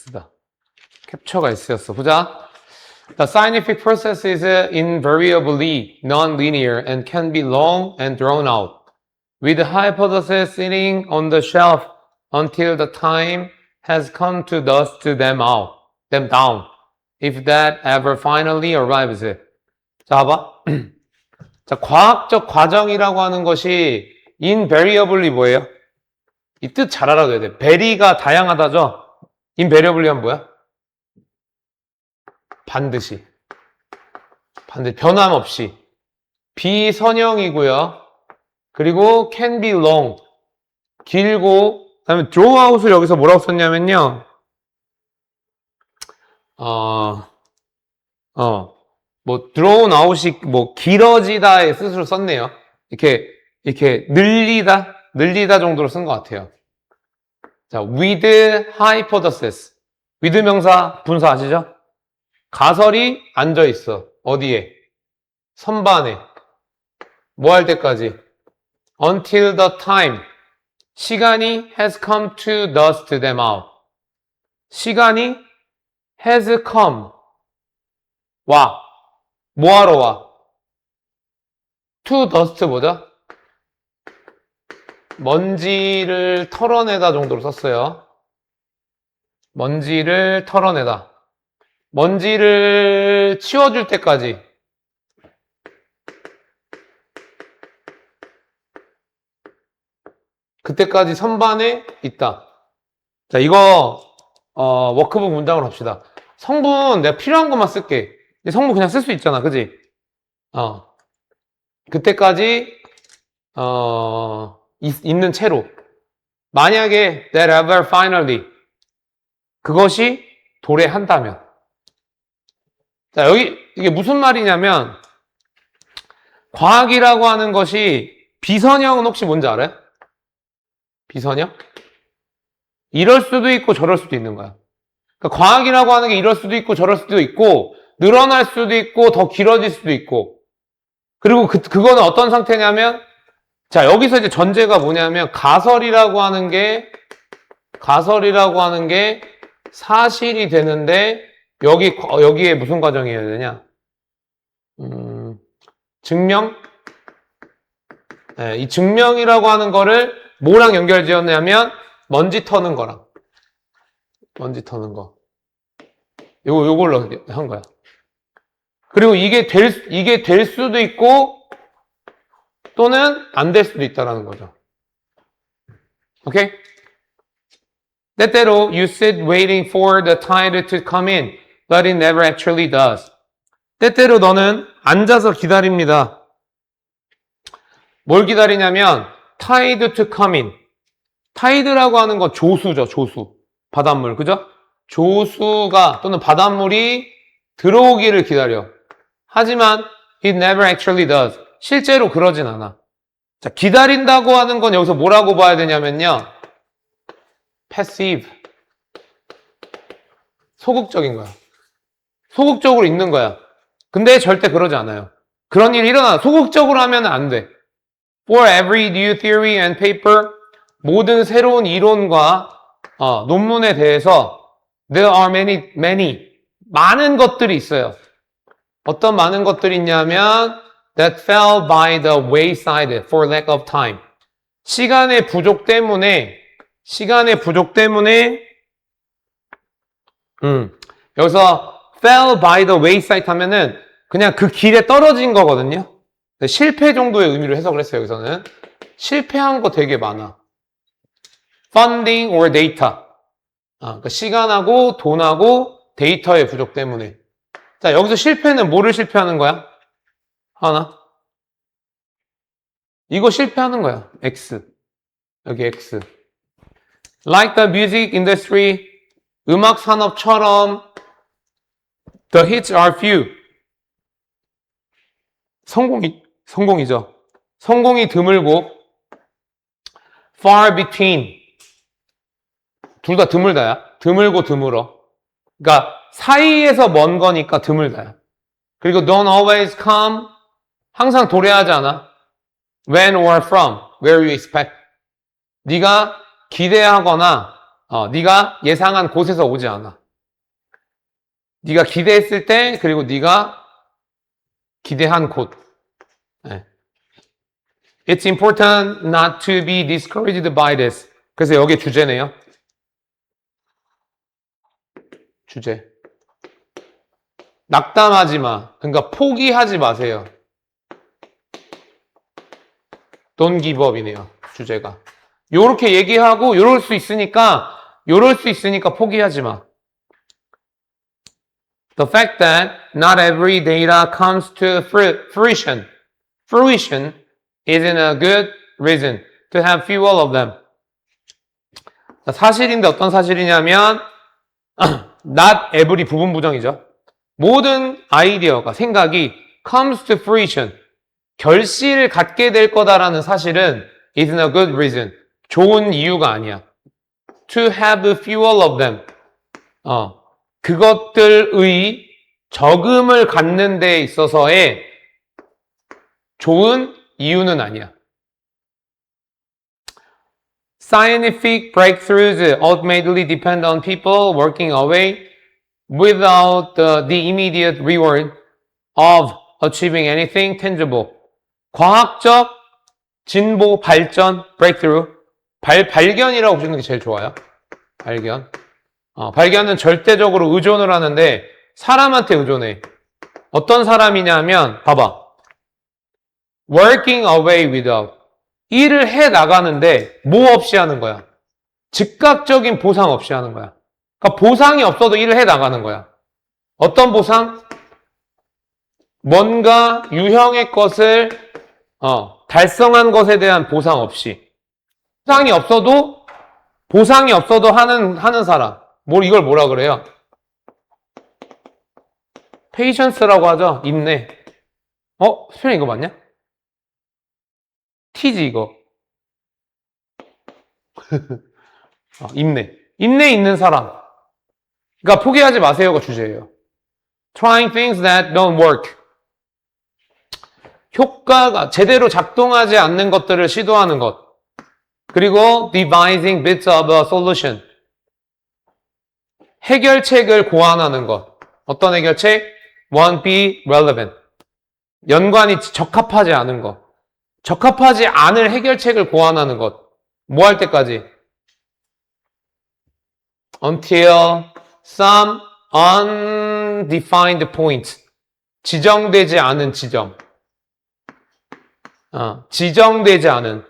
S다. 캡처가 S였어. 보자. The scientific process is invariably non-linear and can be long and drawn out, with the hypothesis sitting on the shelf until the time has come to dust them down, if that ever finally arrives. 자, 봐봐. 자, 과학적 과정이라고 하는 것이 invariably 뭐예요? 이 뜻 잘 알아둬야 돼. vary가 다양하다죠? invariably 하면 뭐야? 반드시. 변함없이. 비선형이고요. 그리고 can be long. 길고, 그 다음에 draw out을 여기서 뭐라고 썼냐면요. 뭐, drawn out이 뭐, 길어지다의 뜻으로 썼네요. 이렇게 늘리다 정도로 쓴 것 같아요. 자, with hypothesis. with 명사, 분사 아시죠? 가설이 앉아 있어. 어디에? 선반에. 뭐 할 때까지? Until the time. 시간이 has come to dust them out. 시간이 has come. 와. 뭐하러 와? To dust 뭐죠? 먼지를 털어내다 정도로 썼어요. 먼지를 털어내다. 먼지를 치워줄 때까지. 그때까지 선반에 있다. 자, 이거 워크북 문장으로 합시다. 성분 내가 필요한 것만 쓸게. 성분 그냥 쓸 수 있잖아, 그지? 그때까지 있는 채로. 만약에 that ever finally 그것이 도래한다면. 자, 여기 이게 무슨 말이냐면 과학이라고 하는 것이 비선형은 혹시 뭔지 알아요? 비선형? 이럴 수도 있고 저럴 수도 있는 거야. 그러니까 과학이라고 하는 게 이럴 수도 있고 저럴 수도 있고 늘어날 수도 있고 더 길어질 수도 있고 그리고 그거는 어떤 상태냐면 자, 여기서 이제 전제가 뭐냐면 가설이라고 하는 게 사실이 되는데 여기에 무슨 과정이어야 되냐? 증명? 네, 이 증명이라고 하는 거를 뭐랑 연결지었냐면 먼지 터는 거랑 먼지 터는 거 요걸로 한 거야. 그리고 이게 될 수도 있고 또는 안 될 수도 있다라는 거죠. 오케이? 때때로 you sit waiting for the tide to come in, but it never actually does. 때때로 너는 앉아서 기다립니다. 뭘 기다리냐면 tide to come in. tide라고 하는 건 조수죠, 조수. 바닷물, 그죠? 조수가 또는 바닷물이 들어오기를 기다려. 하지만 it never actually does. 실제로 그러진 않아. 자, 기다린다고 하는 건 여기서 뭐라고 봐야 되냐면요. passive. 소극적인 거야. 소극적으로 있는 거야. 근데 절대 그러지 않아요. 그런 일이 일어나. 소극적으로 하면 안 돼. For every new theory and paper, 모든 새로운 이론과 논문에 대해서 there are many 많은 것들이 있어요. 어떤 많은 것들이 있냐면 that fell by the wayside for lack of time. 시간의 부족 때문에 여기서 fell by the wayside 하면은 그냥 그 길에 떨어진 거거든요. 실패 정도의 의미로 해석을 했어요. 여기서는 실패한 거 되게 많아. funding or data. 그러니까 시간하고 돈하고 데이터의 부족 때문에. 자, 여기서 실패는 뭐를 실패하는 거야? 하나. 이거 실패하는 거야. X. 여기 X. Like the music industry, 음악 산업처럼 the hits are few. 성공이죠. 성공이 드물고 far between. 둘 다 드물다야. 드물고 드물어. 그러니까 사이에서 먼 거니까 드물다야. 그리고 don't always come. 항상 도래하지 않아. When or from. Where you expect. 네가 기대하거나 네가 예상한 곳에서 오지 않아. 네가 기대했을 때, 그리고 네가 기대한 곳. 네. It's important not to be discouraged by this. 그래서 여기 주제네요. 주제. 낙담하지 마. 그러니까 포기하지 마세요. Don't give up이네요. 주제가. 요렇게 얘기하고 요럴 수 있으니까 포기하지 마. The fact that not every data comes to fruition isn't a good reason to have fuel of them. 사실인데 어떤 사실이냐면 not every 부분 부정이죠. 모든 아이디어가 생각이 comes to fruition 결실을 갖게 될 거다라는 사실은 isn't a good reason 좋은 이유가 아니야. To have fuel of them 그것들의 적음을 갖는 데 있어서의 좋은 이유는 아니야. Scientific breakthroughs ultimately depend on people working away without the immediate reward of achieving anything tangible. 과학적 진보, 발전, breakthrough. 발견이라고 부르는 게 제일 좋아요. 발견. 발견은 절대적으로 의존을 하는데 사람한테 의존해. 어떤 사람이냐면 봐봐. working away without. 일을 해 나가는데 뭐 없이 하는 거야? 즉각적인 보상 없이 하는 거야. 그러니까 보상이 없어도 일을 해 나가는 거야. 어떤 보상? 뭔가 유형의 것을 달성한 것에 대한 보상 없이. 보상이 없어도 하는 사람. 이걸 뭐라 그래요? patience라고 하죠. 인내. 스펠링 이거 맞냐? T지 이거. 인내. 인내 있는 사람. 그러니까 포기하지 마세요가 주제예요. Trying things that don't work. 효과가 제대로 작동하지 않는 것들을 시도하는 것. 그리고 devising bits of a solution. 해결책을 고안하는 것. 어떤 해결책? Won't be relevant. 연관이 적합하지 않은 것. 적합하지 않을 해결책을 고안하는 것. 뭐 할 때까지? Until some undefined point. 지정되지 않은 지점. 지정되지 않은,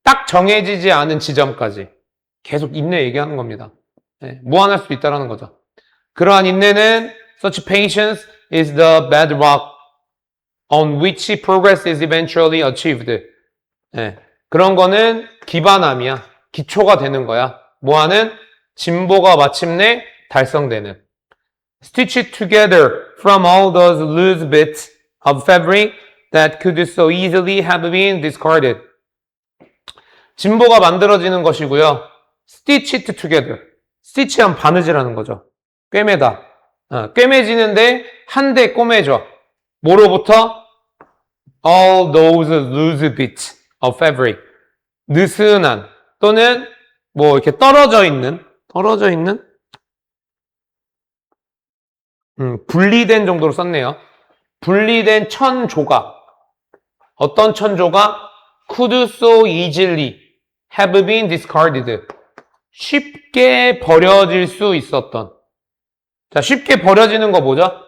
딱 정해지지 않은 지점까지. 계속 인내 얘기하는 겁니다. 네, 무한할 수도 있다는 거죠. 그러한 인내는 such patience is the bedrock on which progress is eventually achieved. 네, 그런 거는 기반함이야. 기초가 되는 거야. 뭐하는? 진보가 마침내 달성되는. Stitch together from all those loose bits of fabric that could so easily have been discarded. 진보가 만들어지는 것이고요. Stitch it together. stitch하면 바느질하는 거죠. 꿰매다. 꿰매지는데 한데 꼬매져. 뭐로부터? All those loose bits of fabric. 느슨한 또는 이렇게 떨어져 있는 분리된 정도로 썼네요. 분리된 천 조각. 어떤 천 조각? Could so easily have been discarded. 쉽게 버려질 수 있었던. 자, 쉽게 버려지는 거 뭐죠?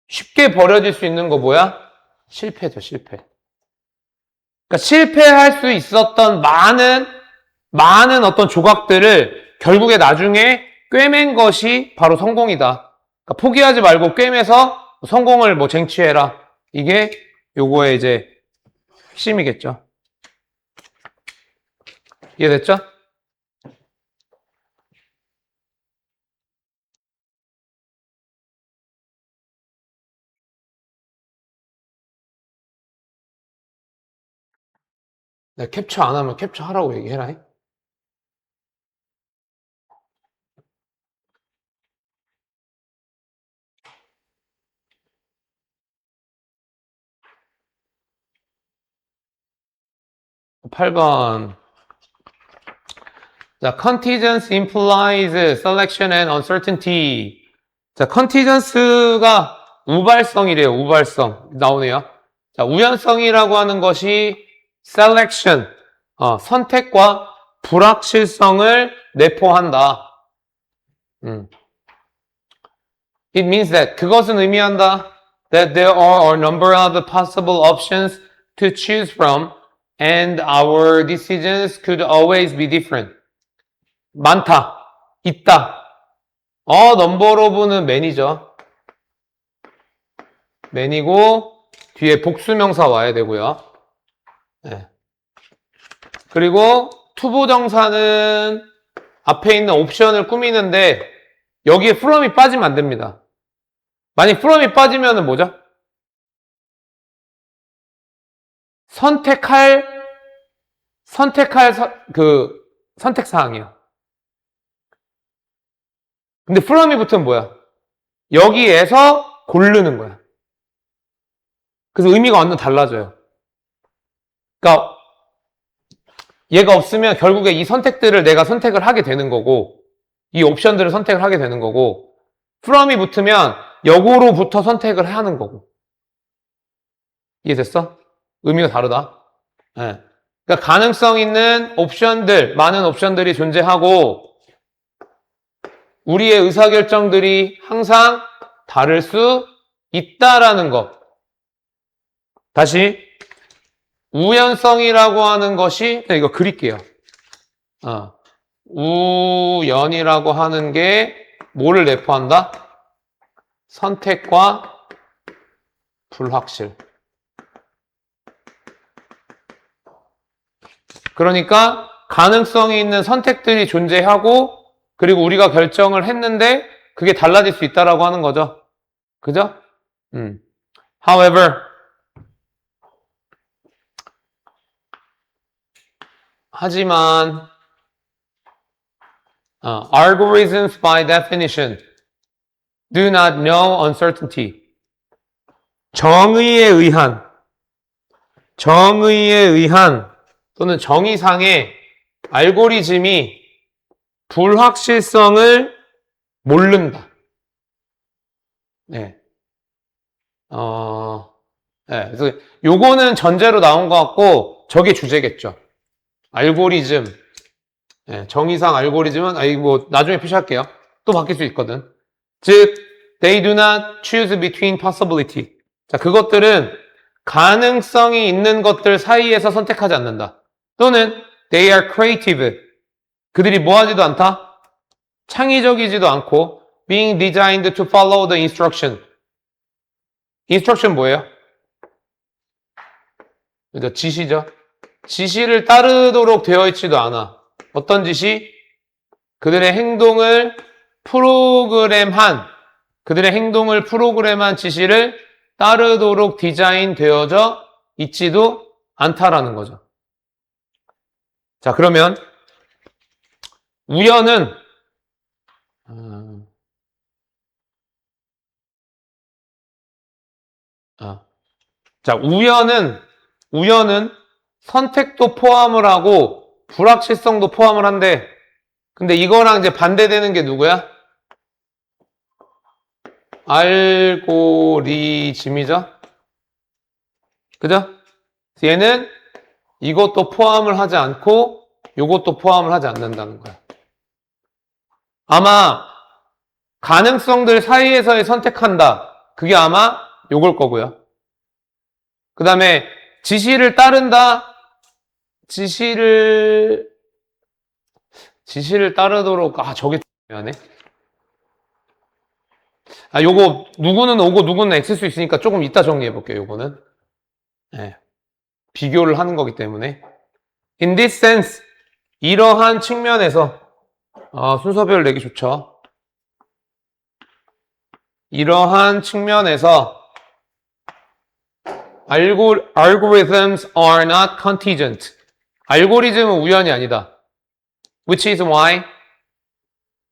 쉽게 버려질 수 있는 거 뭐야? 실패죠, 실패. 그러니까 실패할 수 있었던 많은 어떤 조각들을 결국에 나중에 꿰맨 것이 바로 성공이다. 그러니까 포기하지 말고 꿰매서 성공을 쟁취해라. 이게 요거의 이제 핵심이겠죠. 이해됐죠? 내가 캡처 안 하면 캡처 하라고 얘기해라. 8번. 자, contingence implies selection and uncertainty. 자, contingence가 우발성이래요. 우발성. 나오네요. 자, 우연성이라고 하는 것이 selection, 선택과 불확실성을 내포한다. It means that 그것은 의미한다. That there are a number of possible options to choose from and our decisions could always be different. 많다. 있다. number of는 man이죠. man이고 뒤에 복수명사 와야 되고요. 네. 그리고 투부정사는 앞에 있는 옵션을 꾸미는데 여기에 from이 빠지면 안 됩니다. 만약 from이 빠지면 뭐죠? 선택할 선택사항이요. 근데 from이 붙으면 뭐야? 여기에서 고르는 거야. 그래서 의미가 완전 달라져요. 그러니까 얘가 없으면 결국에 이 선택들을 내가 선택을 하게 되는 거고 이 옵션들을 선택을 하게 되는 거고 from이 붙으면 역으로부터 선택을 하는 거고. 이해됐어? 의미가 다르다. 네. 그러니까 가능성 있는 옵션들, 많은 옵션들이 존재하고 우리의 의사결정들이 항상 다를 수 있다라는 것. 다시 우연성이라고 하는 것이 이거 그릴게요. 우연이라고 하는 게 뭐를 내포한다? 선택과 불확실. 그러니까 가능성이 있는 선택들이 존재하고 그리고 우리가 결정을 했는데 그게 달라질 수 있다라고 하는 거죠. 그죠? However, 하지만 algorithms by definition do not know uncertainty. 정의에 의한 또는 정의상의 알고리즘이 불확실성을 모른다. 네. 네. 그래서 요거는 전제로 나온 것 같고 저게 주제겠죠. 알고리즘. 네. 정의상 알고리즘은 뭐 나중에 표시할게요. 또 바뀔 수 있거든. 즉 they do not choose between possibility. 자, 그것들은 가능성이 있는 것들 사이에서 선택하지 않는다. 또는 they are creative. 그들이 뭐하지도 않다? 창의적이지도 않고 being designed to follow the instruction. instruction 뭐예요? 지시죠. 지시를 따르도록 되어 있지도 않아. 어떤 지시? 그들의 행동을 프로그램한 지시를 따르도록 디자인되어져 있지도 않다라는 거죠. 자, 그러면 우연은 자, 우연은 선택도 포함을 하고 불확실성도 포함을 한데 근데 이거랑 이제 반대되는 게 누구야? 알고리즘이죠. 그죠? 얘는 이것도 포함을 하지 않고 이것도 포함을 하지 않는다는 거야. 아마 가능성들 사이에서의 선택한다. 그게 아마 요걸 거고요. 그 다음에 지시를 따른다. 지시를 따르도록 저게 중요하네. 요거 누구는 오고 누구는 X일 수 있으니까 조금 이따 정리해 볼게요. 요거는 네. 비교를 하는 거기 때문에 in this sense 이러한 측면에서 순서별 내기 좋죠. 이러한 측면에서 algorithms are not contingent. 알고리즘은 우연이 아니다. Which is why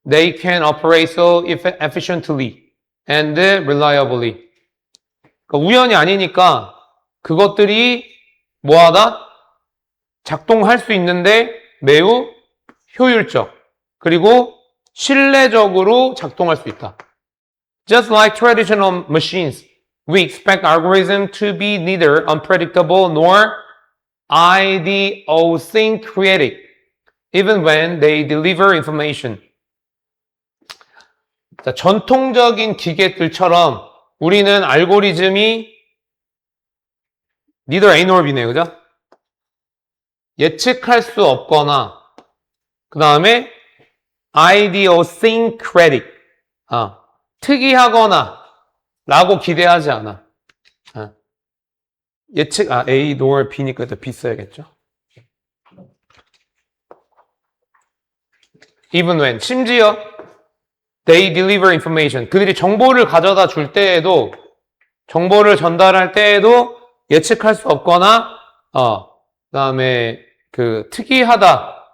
they can operate so efficiently and reliably. 그러니까 우연이 아니니까 그것들이 뭐하다? 작동할 수 있는데 매우 효율적 그리고 신뢰적으로 작동할 수 있다. Just like traditional machines, we expect algorithm to be neither unpredictable nor idiosyncratic, even when they deliver information. 자, 전통적인 기계들처럼 우리는 알고리즘이 neither A nor B네요, 그죠? 예측할 수 없거나 그 다음에 idiosyncratic, 특이하거나 라고 기대하지 않아. A nor B니까 또 B 써야겠죠. Even when, 심지어 they deliver information, 그들이 정보를 가져다 줄 때에도, 정보를 전달할 때에도 예측할 수 없거나, 그 다음에 특이하다,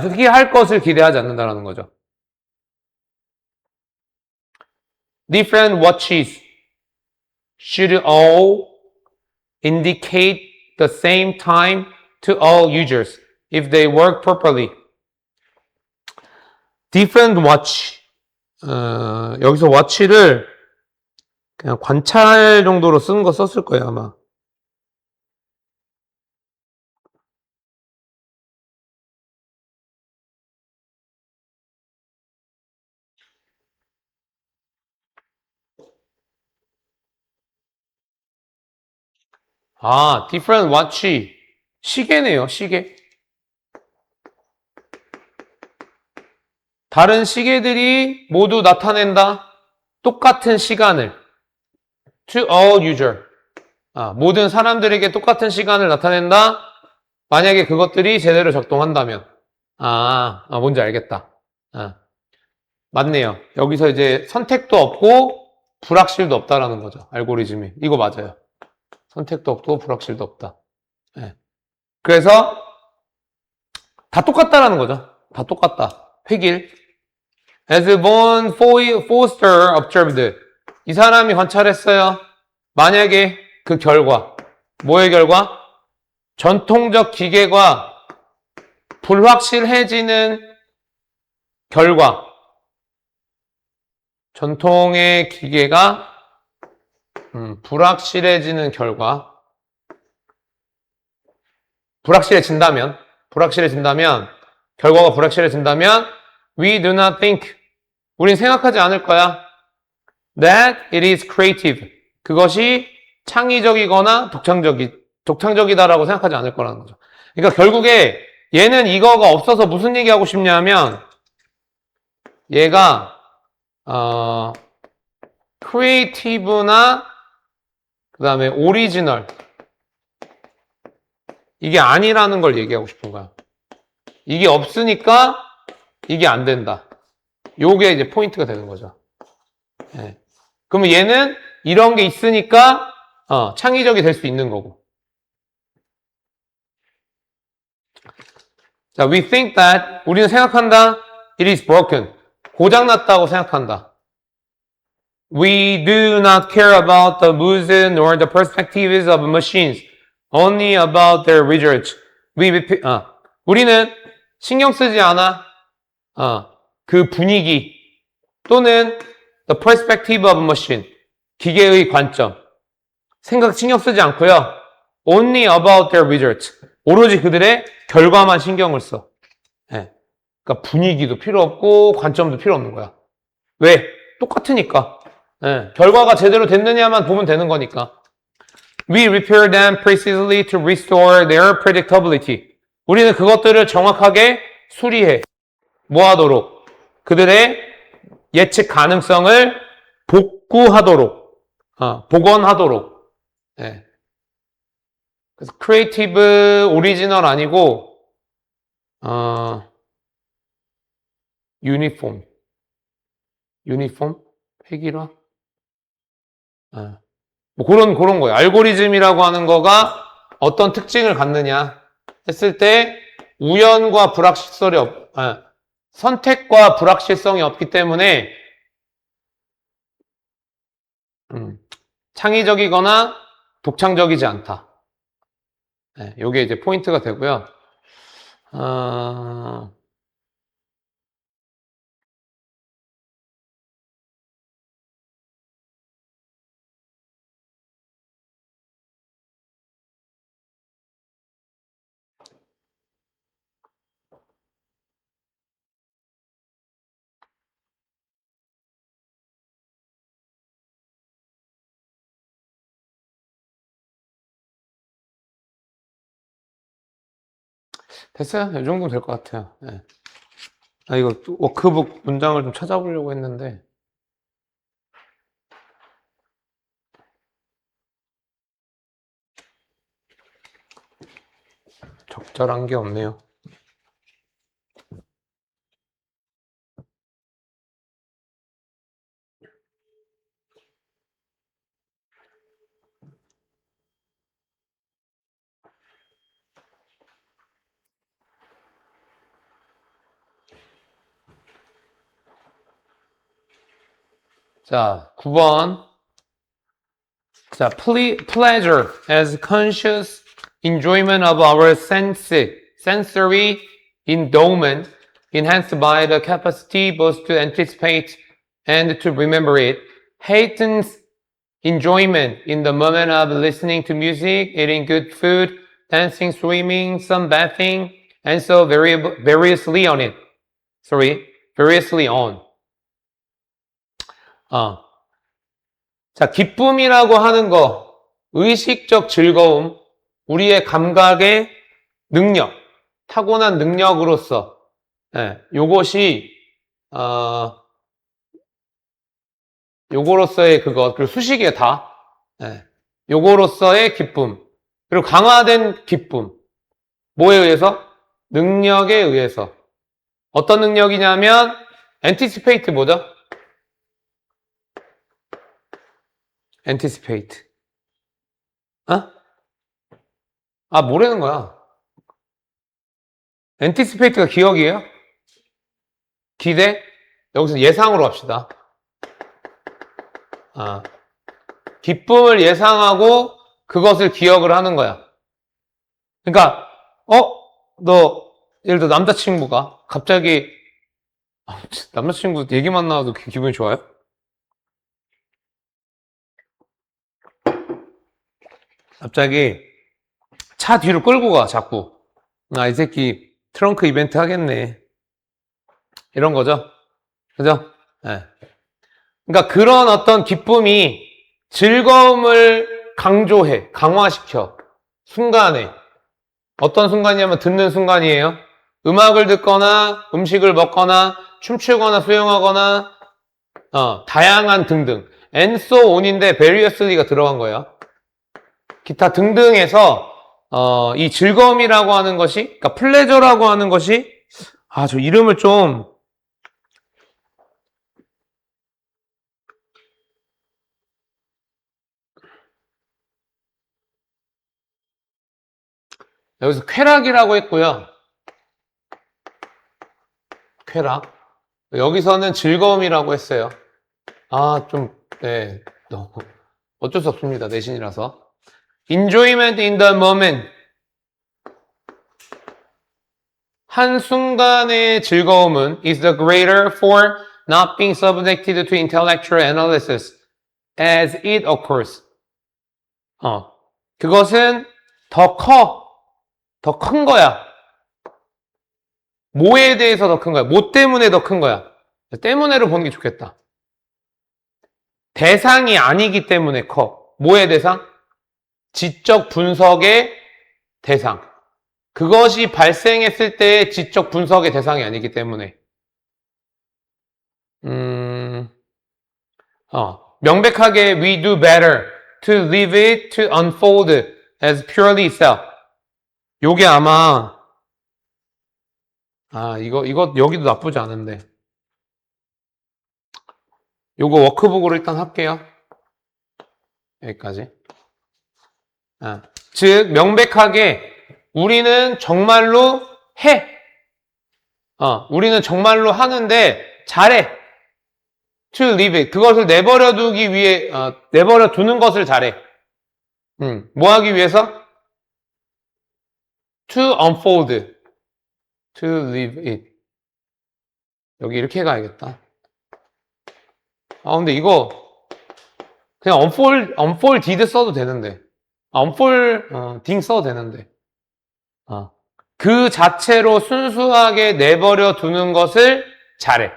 특이할 것을 기대하지 않는다라는 거죠. Different watches should all indicate the same time to all users if they work properly. Different watch. 여기서 watch를 그냥 관찰 정도로 쓰는 거 썼을 거예요, 아마. different watch. 시계네요, 시계. 다른 시계들이 모두 나타낸다. 똑같은 시간을. To all user. 모든 사람들에게 똑같은 시간을 나타낸다. 만약에 그것들이 제대로 작동한다면. 뭔지 알겠다. 맞네요. 여기서 이제 선택도 없고 불확실도 없다라는 거죠. 알고리즘이. 이거 맞아요. 선택도 없고 불확실도 없다. 네. 그래서 다 똑같다라는 거죠. 다 똑같다. 획일. As von Foster observed. 이 사람이 관찰했어요. 만약에 그 결과, 뭐의 결과? 전통적 기계가 불확실해지는 결과. 전통의 기계가 불확실해지는 결과. 불확실해진다면, 결과가 불확실해진다면, we do not think, 우린 생각하지 않을 거야. That it is creative. 그것이 창의적이거나 독창적이다라고 생각하지 않을 거라는 거죠. 그러니까 결국에 얘는 이거가 없어서 무슨 얘기하고 싶냐면, 얘가, 크리에이티브나, 그 다음에 오리지널, 이게 아니라는 걸 얘기하고 싶은 거야. 이게 없으니까 이게 안 된다. 요게 이제 포인트가 되는 거죠. 네. 그러면 얘는 이런 게 있으니까 창의적이 될 수 있는 거고. 자, we think that, 우리는 생각한다. It is broken. 고장났다고 생각한다. We do not care about the moods nor the perspectives of machines. Only about their results. 우리는 신경 쓰지 않아. 그 분위기 또는 the perspective of machine. 기계의 관점. 생각 신경 쓰지 않고요. Only about their results. 오로지 그들의 결과만 신경을 써. 네. 그러니까 분위기도 필요 없고 관점도 필요 없는 거야. 왜? 똑같으니까. 네. 결과가 제대로 됐느냐만 보면 되는 거니까. We repair them precisely to restore their predictability. 우리는 그것들을 정확하게 수리해. 뭐 하도록? 그들의 예측 가능성을 복구하도록. 복원하도록. 네. 그래서 크리에이티브 오리지널 아니고 유니폼 획일화 뭐 그런 거예요. 알고리즘이라고 하는 거가 어떤 특징을 갖느냐 했을 때 우연과 불확실성이 선택과 불확실성이 없기 때문에 창의적이거나 독창적이지 않다. 네, 요게 이제 포인트가 되고요. 됐어요. 이 정도면 될 것 같아요. 네. 이거 워크북 문장을 좀 찾아보려고 했는데 적절한 게 없네요. 자, 9번. 자, pleasure as conscious enjoyment of our sensory endowment enhanced by the capacity both to anticipate and to remember it. Heightened enjoyment in the moment of listening to music, eating good food, dancing, swimming, sunbathing, and so variously on it. Variously on. 자, 기쁨이라고 하는 거, 의식적 즐거움, 우리의 감각의 능력, 타고난 능력으로서, 요것이, 요거로서의 그것, 그리고 수식에 다, 요거로서의 기쁨, 그리고 강화된 기쁨, 뭐에 의해서? 능력에 의해서. 어떤 능력이냐면, anticipate 뭐죠? anticipate. 뭐라는 거야? anticipate가 기억이에요? 기대? 여기서 예상으로 합시다. 기쁨을 예상하고 그것을 기억을 하는 거야. 그러니까, 예를 들어 남자친구가 갑자기, 남자친구 얘기만 나와도 기분이 좋아요? 갑자기 차 뒤로 끌고 가, 자꾸. 이 새끼 트렁크 이벤트 하겠네. 이런 거죠. 그죠? 네. 그러니까 그런 어떤 기쁨이 즐거움을 강조해, 강화시켜. 순간에. 어떤 순간이냐면 듣는 순간이에요. 음악을 듣거나, 음식을 먹거나, 춤추거나, 수영하거나, 다양한 등등. and so on인데 variously가 들어간 거예요. 기타 등등에서 이 즐거움이라고 하는 것이, 그러니까 플레저라고 하는 것이, 저 이름을 좀 여기서 쾌락이라고 했고요. 쾌락. 여기서는 즐거움이라고 했어요. 너무 어쩔 수 없습니다. 내신이라서. enjoyment in the moment. 한순간의 즐거움은 is the greater for not being subjected to intellectual analysis as it occurs. 그것은 더 큰 거야. 뭐에 대해서 더 큰 거야? 뭐 때문에 더 큰 거야? 때문에로 보는 게 좋겠다. 대상이 아니기 때문에 커. 뭐의 대상? 지적 분석의 대상. 그것이 발생했을 때의 지적 분석의 대상이 아니기 때문에. 명백하게 we do better to leave it to unfold as purely self. 요게 아마 이거 여기도 나쁘지 않은데. 요거 워크북으로 일단 할게요. 여기까지. 즉 명백하게 우리는 정말로 해. 우리는 정말로 하는데 잘해. To leave it. 그것을 내버려 두기 위해 내버려 두는 것을 잘해. 뭐 하기 위해서? to unfold, to leave it. 여기 이렇게 가야겠다. 근데 이거 그냥 unfolded 써도 되는데. unfolding 써도 되는데. 그 자체로 순수하게 내버려 두는 것을 잘해.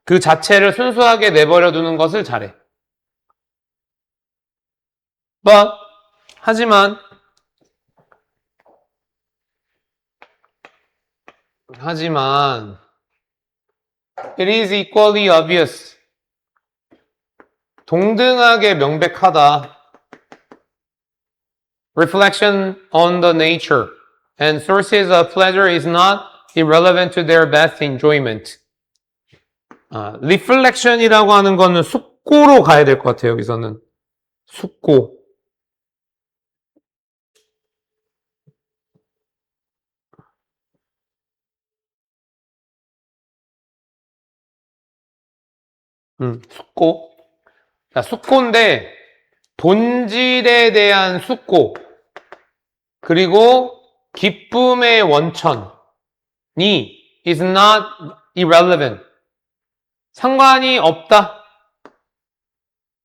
그 자체를 순수하게 내버려 두는 것을 잘해. But, 하지만, it is equally obvious. 동등하게 명백하다. Reflection on the nature and sources of pleasure is not irrelevant to their best enjoyment. Reflection이라고 하는 거는 숙고로 가야 될 것 같아요, 여기서는. 숙고. 숙고. 자, 숙고인데, 본질에 대한 숙고. 그리고 기쁨의 원천이 is not irrelevant. 상관이 없다.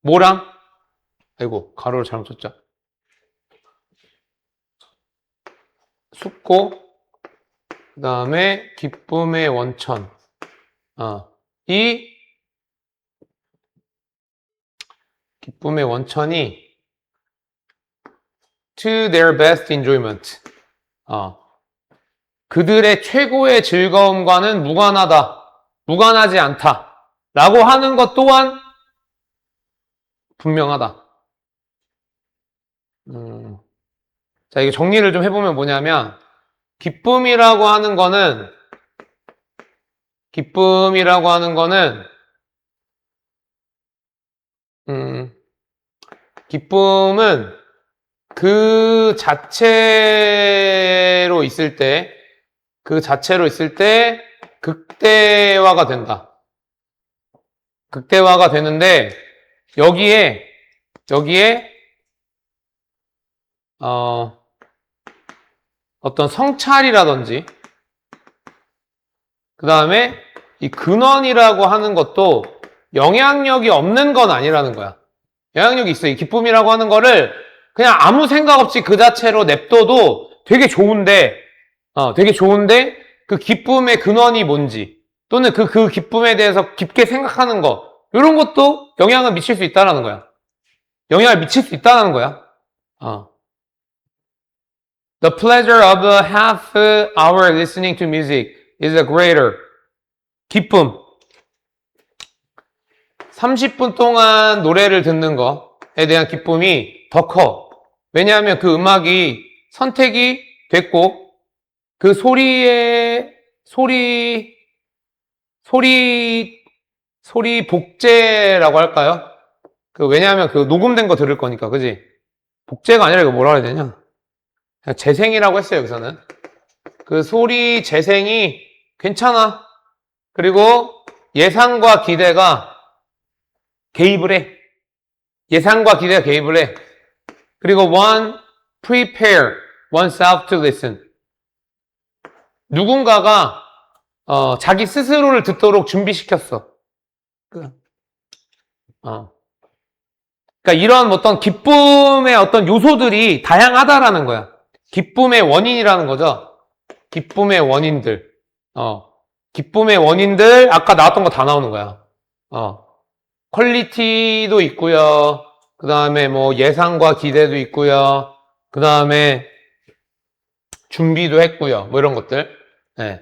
뭐랑? 아이고, 가로를 잘못 쳤죠. 숙고, 그 다음에 기쁨의 원천. 이 기쁨의 원천이 to their best enjoyment. 그들의 최고의 즐거움과는 무관하지 않다. 라고 하는 것 또한 분명하다. 자, 이게 정리를 좀 해보면 뭐냐면, 기쁨이라고 하는 거는 기쁨은 그 자체로 있을 때 극대화가 된다. 극대화가 되는데 여기에 어떤 성찰이라든지 그 다음에 이 근원이라고 하는 것도 영향력이 없는 건 아니라는 거야. 영향력이 있어. 이 기쁨이라고 하는 거를 그냥 아무 생각 없이 그 자체로 냅둬도 되게 좋은데 그 기쁨의 근원이 뭔지 또는 그 기쁨에 대해서 깊게 생각하는 거 이런 것도 영향을 미칠 수 있다는 거야. 영향을 미칠 수 있다는 거야. The pleasure of a half hour listening to music is a greater. 기쁨. 30분 동안 노래를 듣는 거에 대한 기쁨이 더 커. 왜냐하면 그 음악이 선택이 됐고, 그 소리 복제라고 할까요? 왜냐하면 그 녹음된 거 들을 거니까, 그지? 복제가 아니라 이거 뭐라 해야 되냐? 그냥 재생이라고 했어요, 여기서는. 그 소리 재생이 괜찮아. 그리고 예상과 기대가 개입을 해. 그리고 prepare oneself to listen. 누군가가 자기 스스로를 듣도록 준비시켰어. 그러니까 이런 어떤 기쁨의 어떤 요소들이 다양하다라는 거야. 기쁨의 원인이라는 거죠. 기쁨의 원인들. 아까 나왔던 거 다 나오는 거야. 퀄리티도 있고요. 그 다음에 뭐 예상과 기대도 있고요. 그 다음에 준비도 했고요. 뭐 이런 것들. 네.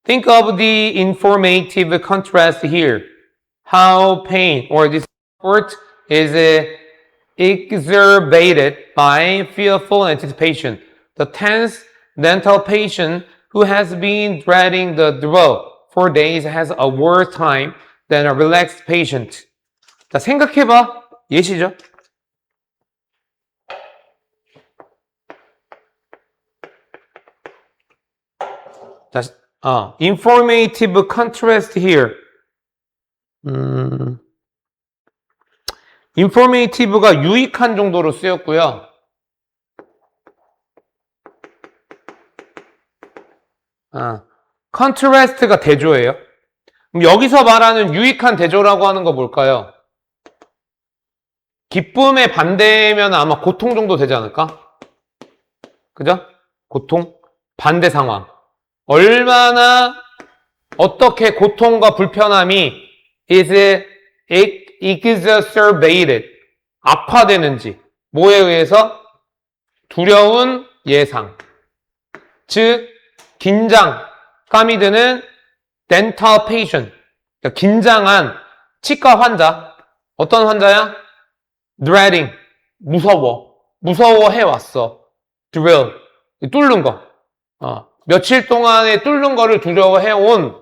Think of the informative contrast here. How pain or discomfort is exacerbated by fearful anticipation. The tense dental patient who has been dreading the draw for days has a worse time than a relaxed patient. 자, 생각해봐. 예시죠? 자, informative contrast here. informative가 유익한 정도로 쓰였고요. contrast가 대조예요. 그럼 여기서 말하는 유익한 대조라고 하는 거 뭘까요? 기쁨의 반대면 아마 고통 정도 되지 않을까? 그죠? 고통? 반대 상황. 얼마나 어떻게 고통과 불편함이 is exacerbated 악화되는지 뭐에 의해서? 두려운 예상. 즉 긴장감이 드는 dental patient 그러니까 긴장한 치과 환자. 어떤 환자야? dreading 무서워해 왔어. drill 뚫는 거. 며칠 동안에 뚫는 거를 두려워해 온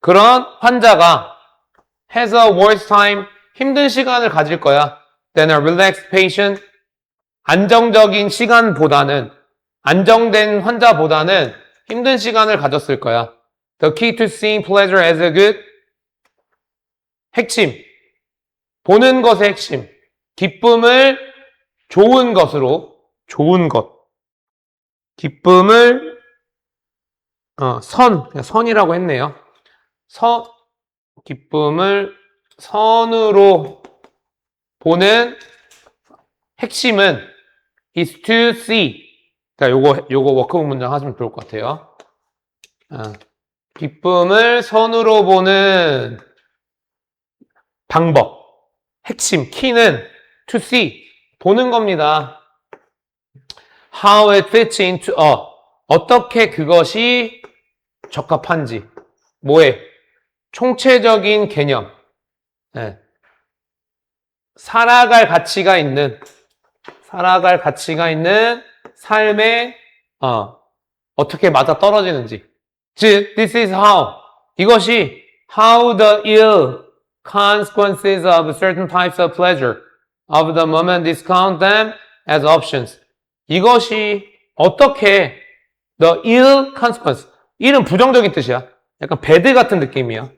그런 환자가 has a worse time 힘든 시간을 가질 거야. than a relaxed patient 안정적인 시간보다는 안정된 환자보다는 힘든 시간을 가졌을 거야. The key to seeing pleasure as a good 핵심 보는 것의 핵심 기쁨을 좋은 것으로 좋은 것 기쁨을 선이라고 했네요. 기쁨을 선으로 보는 핵심은 is to see. 그러니까 요거 워크북 문장 하시면 좋을 것 같아요. 기쁨을 선으로 보는 방법. 핵심, 키는 to see. 보는 겁니다. How it fits into 어떻게 그것이 적합한지. 뭐에? 총체적인 개념. 네. 살아갈 가치가 있는 삶에 어떻게 맞아 떨어지는지. 즉, this is how. 이것이 how the ill consequences of certain types of pleasure of the moment discount them as options. 이것이 어떻게 the ill consequence. ill은 부정적인 뜻이야. 약간 bad 같은 느낌이야.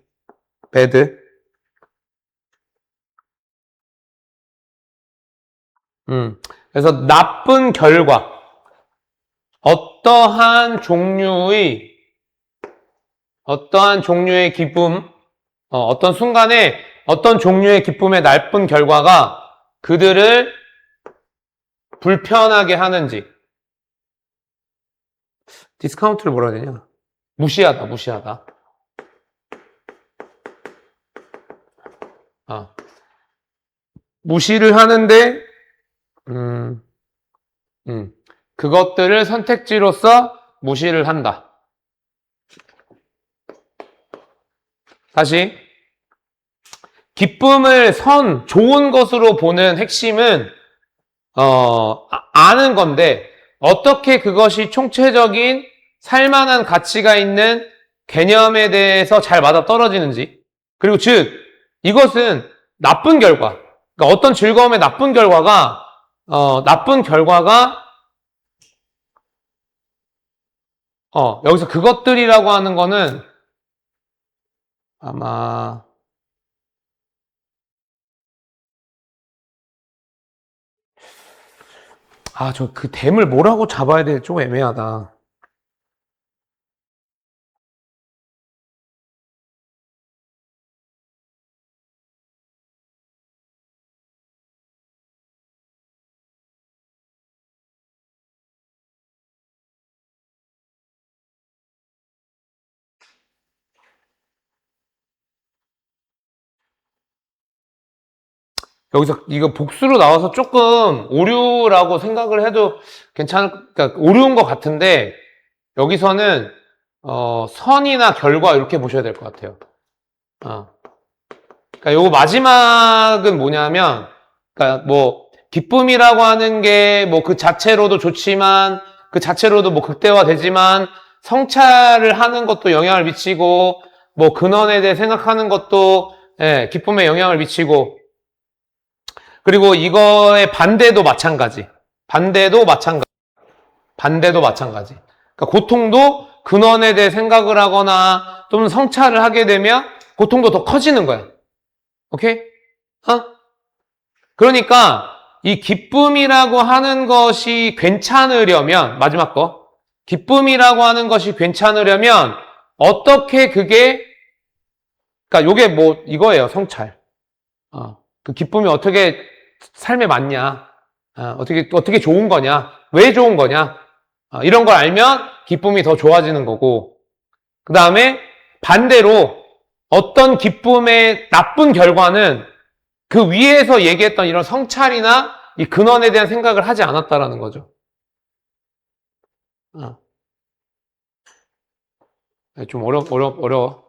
bad. 그래서 나쁜 결과. 어떠한 종류의 기쁨, 어떤 순간에 어떤 종류의 기쁨의 나쁜 결과가 그들을 불편하게 하는지. 디스카운트를 뭐라 해야 되냐? 무시하다. 무시를 하는데, 그것들을 선택지로서 무시를 한다. 다시. 기쁨을 좋은 것으로 보는 핵심은, 아는 건데, 어떻게 그것이 총체적인 살만한 가치가 있는 개념에 대해서 잘 맞아 떨어지는지. 그리고 즉, 이것은 나쁜 결과. 그러니까 어떤 즐거움의 나쁜 결과가 여기서 그것들이라고 하는 거는 아마 저 그 댐을 뭐라고 잡아야 될지 좀 애매하다. 여기서 이거 복수로 나와서 조금 오류라고 생각을 해도 그러니까 오류인 것 같은데, 여기서는, 선이나 결과 이렇게 보셔야 될 것 같아요. 그러니까 요거 마지막은 뭐냐면, 그러니까 뭐, 기쁨이라고 하는 게 뭐 그 자체로도 좋지만, 그 자체로도 뭐 극대화되지만, 성찰을 하는 것도 영향을 미치고, 뭐 근원에 대해 생각하는 것도, 기쁨에 영향을 미치고, 그리고 이거의 반대도 마찬가지. 반대도 마찬가지. 그러니까 고통도 근원에 대해 생각을 하거나 또는 성찰을 하게 되면 고통도 더 커지는 거야. 오케이? 그러니까 이 기쁨이라고 하는 것이 괜찮으려면 마지막 거. 기쁨이라고 하는 것이 괜찮으려면 어떻게 그게 그러니까 요게 뭐 이거예요. 성찰. 그 기쁨이 어떻게 삶에 맞냐? 어떻게 좋은 거냐? 왜 좋은 거냐? 이런 걸 알면 기쁨이 더 좋아지는 거고. 그 다음에 반대로 어떤 기쁨의 나쁜 결과는 그 위에서 얘기했던 이런 성찰이나 이 근원에 대한 생각을 하지 않았다라는 거죠. 좀 어려워.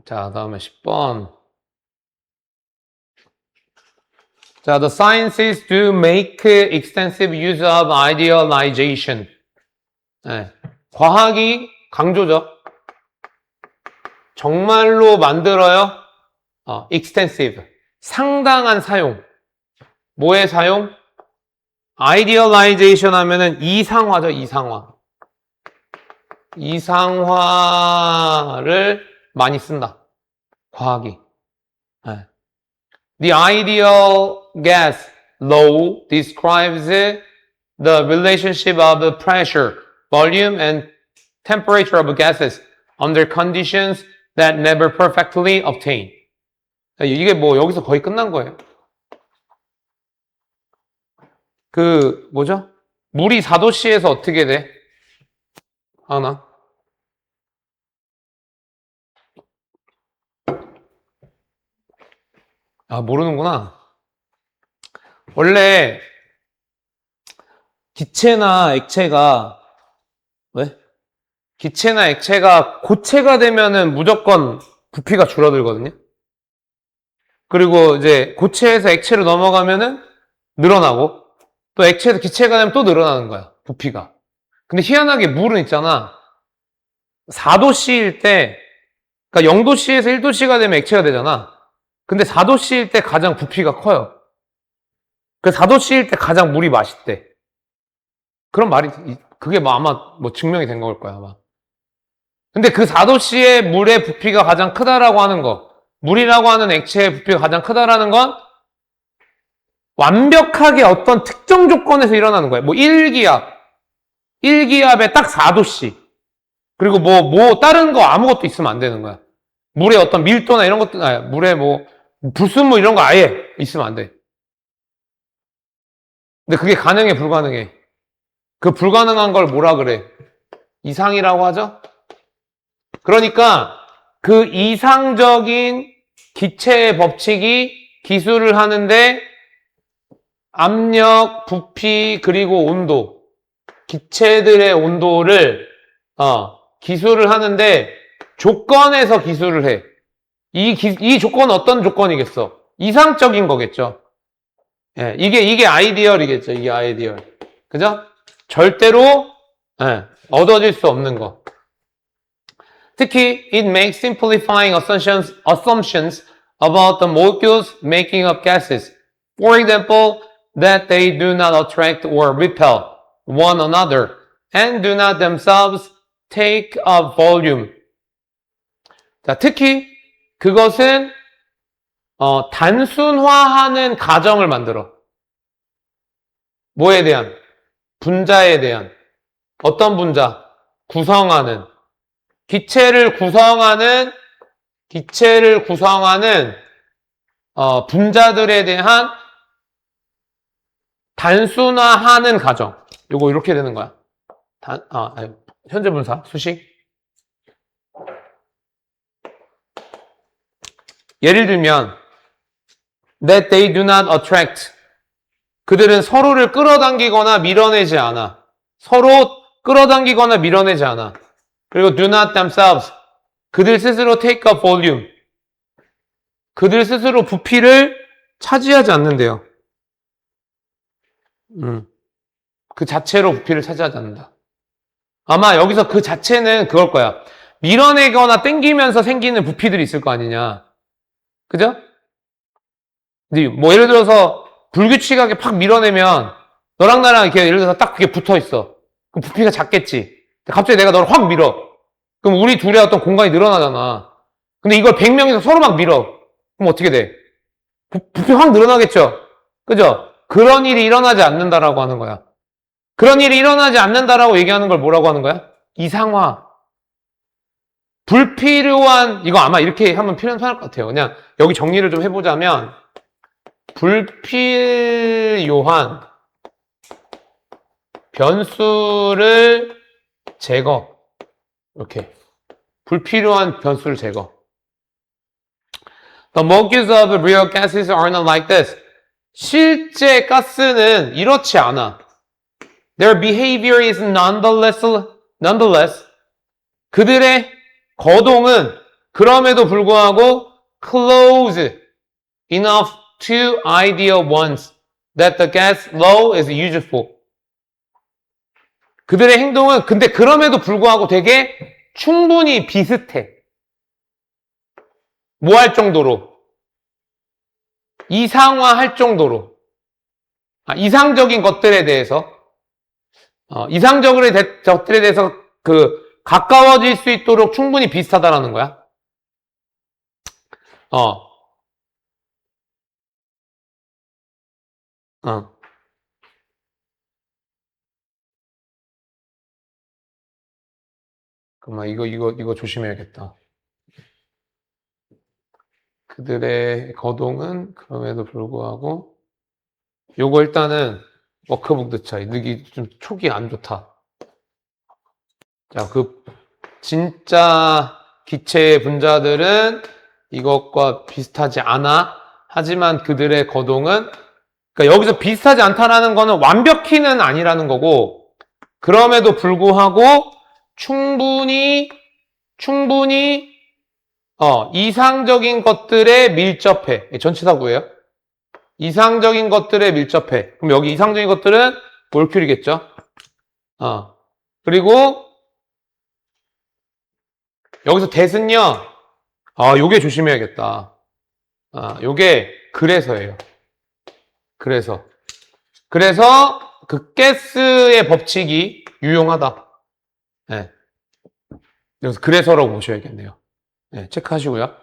자, 다음에 10번. 자, the sciences do make extensive use of idealization. 네. 과학이 강조죠. 정말로 만들어요. extensive. 상당한 사용. 뭐의 사용? idealization 하면은 이상화죠, 이상화. 이상화를 많이 쓴다. 과학이. 네. The ideal gas law describes the relationship of pressure, volume, and temperature of gases under conditions that never perfectly obtain. 이게 뭐 여기서 거의 끝난 거예요. 그 뭐죠? 물이 4도씨에서 어떻게 돼? 하나? 모르는구나. 원래 기체나 액체가 왜? 기체나 액체가 고체가 되면은 무조건 부피가 줄어들거든요. 그리고 이제 고체에서 액체로 넘어가면은 늘어나고 또 액체에서 기체가 되면 또 늘어나는 거야. 부피가. 근데 희한하게 물은 있잖아. 4도씨일 때 그러니까 0도씨에서 1도씨가 되면 액체가 되잖아. 근데 4도씨일 때 가장 부피가 커요. 그래서 4도씨일 때 가장 물이 맛있대. 그런 말이 그게 뭐 아마 뭐 증명이 된 걸 거야 아마. 근데 그 4도씨의 물의 부피가 가장 크다라고 하는 거, 물이라고 하는 액체의 부피가 가장 크다라는 건 완벽하게 어떤 특정 조건에서 일어나는 거예요. 뭐 1기압에 딱 4도씨. 그리고 뭐 다른 거 아무것도 있으면 안 되는 거야. 물의 어떤 밀도나 이런 것도, 물에 뭐 불순물 이런 거 아예 있으면 안 돼. 근데 그게 가능해, 불가능해? 그 불가능한 걸 뭐라 그래? 이상이라고 하죠? 그러니까 그 이상적인 기체의 법칙이 기술을 하는데 압력, 부피, 그리고 온도, 기체들의 온도를 기술을 하는데 조건에서 기술을 해. 이 조건은 어떤 조건이겠어? 이상적인 거겠죠. 예, 이게 아이디얼이겠죠. 이게 아이디얼. 그죠? 절대로 얻어질 수 없는 거. 특히 it makes simplifying assumptions about the molecules making up gases. For example, that they do not attract or repel one another and do not themselves take up volume. 자, 특히 그것은 단순화하는 가정을 만들어. 뭐에 대한? 분자에 대한. 어떤 분자? 구성하는. 기체를 구성하는 분자들에 대한 단순화하는 과정. 요거 이렇게 되는 거야. 현재 분사, 수식. 예를 들면 that they do not attract. 그들은 서로를 끌어당기거나 밀어내지 않아. 서로 끌어당기거나 밀어내지 않아. 그리고 do not themselves. 그들 스스로 take up volume. 그들 스스로 부피를 차지하지 않는데요. 그 자체로 부피를 차지하지 않는다. 아마 여기서 그 자체는 그걸 거야. 밀어내거나 당기면서 생기는 부피들이 있을 거 아니냐. 그죠? 뭐 예를 들어서 불규칙하게 팍 밀어내면 너랑 나랑 이렇게 예를 들어서 딱 그게 붙어 있어. 그럼 부피가 작겠지. 갑자기 내가 너를 확 밀어. 그럼 우리 둘의 어떤 공간이 늘어나잖아. 근데 이걸 100명이서 서로 막 밀어. 그럼 어떻게 돼? 부피 확 늘어나겠죠? 그죠? 그런 일이 일어나지 않는다라고 하는 거야. 그런 일이 일어나지 않는다라고 얘기하는 걸 뭐라고 하는 거야? 이상화. 불필요한, 이거 아마 이렇게 하면 표현 편할 것 같아요. 그냥 여기 정리를 좀 해보자면, 불필요한 변수를 제거. 이렇게. 불필요한 변수를 제거. The molecules of real gases are not like this. 실제 가스는 이렇지 않아. Their behavior is nonetheless. 그들의 거동은 그럼에도 불구하고 close enough to ideal ones that the gas law is useful. 그들의 행동은 근데 그럼에도 불구하고 되게 충분히 비슷해. 뭐 할 정도로? 이상화할 정도로. 이상적인 것들에 대해서 이상적인 것들에 대해서 가까워질 수 있도록 충분히 비슷하다라는 거야. 그만 이거 조심해야겠다. 그들의 거동은 그럼에도 불구하고 요거 일단은 워크북 넣자. 이게 좀 촉이 안 좋다. 자, 진짜 기체의 분자들은 이것과 비슷하지 않아. 하지만 그들의 거동은 그러니까 여기서 비슷하지 않다라는 거는 완벽히는 아니라는 거고 그럼에도 불구하고 충분히 이상적인 것들에 밀접해. 전치사구예요. 이상적인 것들에 밀접해. 그럼 여기 이상적인 것들은 몰큘이겠죠. 그리고 여기서 대은요. 요게 조심해야겠다. 요게 그래서예요. 그래서 그 가스의 법칙이 유용하다. 네. 그래서라고 보셔야겠네요. 네, 체크하시고요.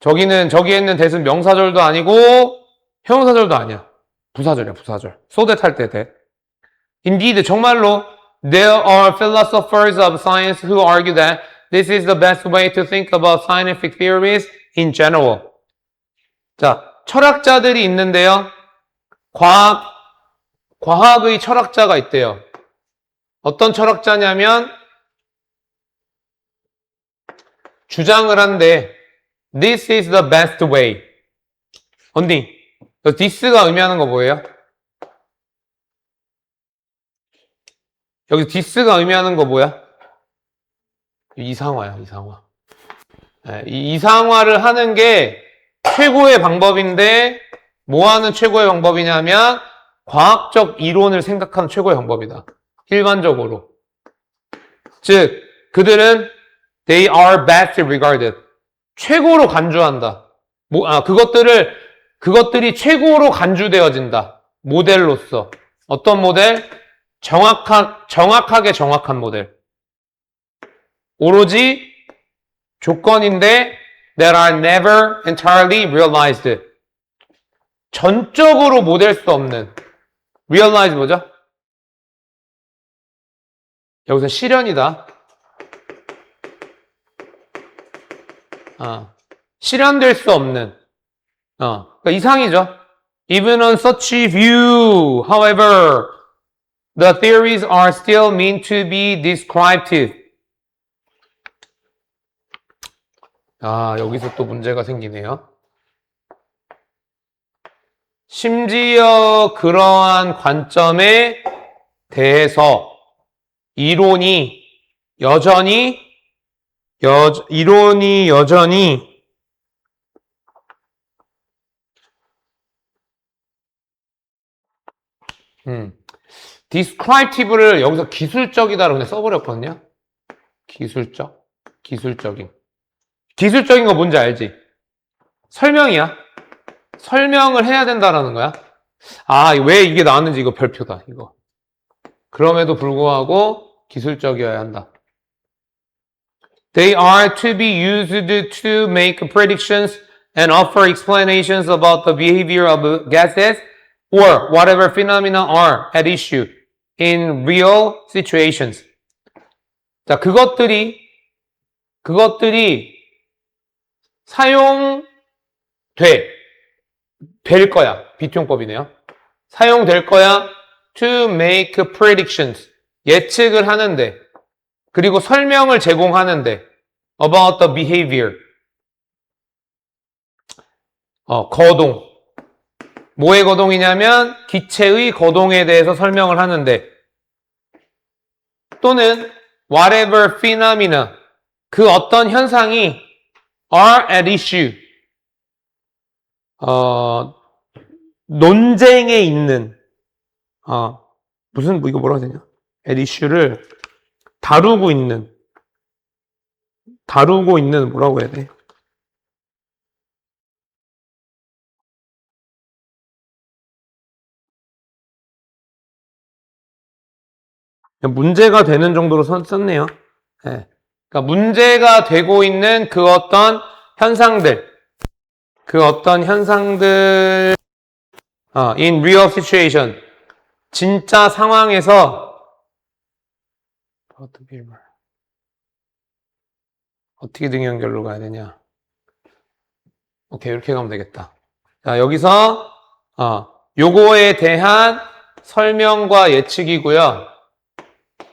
저기에 있는 대은 명사절도 아니고 형용사절도 아니야. 부사절이야, 부사절. so that 할 때 돼. Indeed, 정말로 there are philosophers of science who argue that this is the best way to think about scientific theories in general. 자, 철학자들이 있는데요. 과학의 철학자가 있대요. 어떤 철학자냐면 주장을 한대. This is the best way. 언니, this가 의미하는 거 뭐예요? 여기 this가 의미하는 거 뭐야? 이상화야, 이상화. 네, 이 이상화를 하는 게 최고의 방법인데 뭐 하는 최고의 방법이냐면 과학적 이론을 생각하는 최고의 방법이다. 일반적으로. 즉, 그들은 they are best regarded. 최고로 간주한다. 그것들이 최고로 간주되어진다. 모델로서. 어떤 모델? 정확하게 정확한 모델. 오로지 조건인데 that are never entirely realized. 전적으로 못될 수 없는. realize 뭐죠? 여기서 실현이다. 실현될 수 없는. 그러니까 이상이죠. Even on such view, however, the theories are still meant to be descriptive. 여기서 또 문제가 생기네요. 심지어 그러한 관점에 대해서 이론이 여전히 descriptive를 여기서 기술적이다라고 그냥 써버렸거든요. 기술적. 기술적인. 기술적인 거 뭔지 알지? 설명이야. 설명을 해야 된다라는 거야. 아, 왜 이게 나왔는지 이거 별표다, 이거. 그럼에도 불구하고 기술적이어야 한다. They are to be used to make predictions and offer explanations about the behavior of gases or whatever phenomena are at issue in real situations. 자, 그것들이 될 거야. 비트용법이네요. 사용될 거야. To make predictions. 예측을 하는데. 그리고 설명을 제공하는데. About the behavior. 거동. 뭐의 거동이냐면 기체의 거동에 대해서 설명을 하는데 또는 whatever phenomena 그 어떤 현상이 are at issue 논쟁에 있는 무슨 이거 뭐라고 해야 되냐? at issue를 다루고 있는 뭐라고 해야 돼? 문제가 되는 정도로 썼네요. 네. 그러니까 문제가 되고 있는 그 어떤 현상들 in real situation 진짜 상황에서 어떻게 등연결로 가야 되냐? 오케이, 이렇게 가면 되겠다. 자, 여기서 요거에 대한 설명과 예측이고요.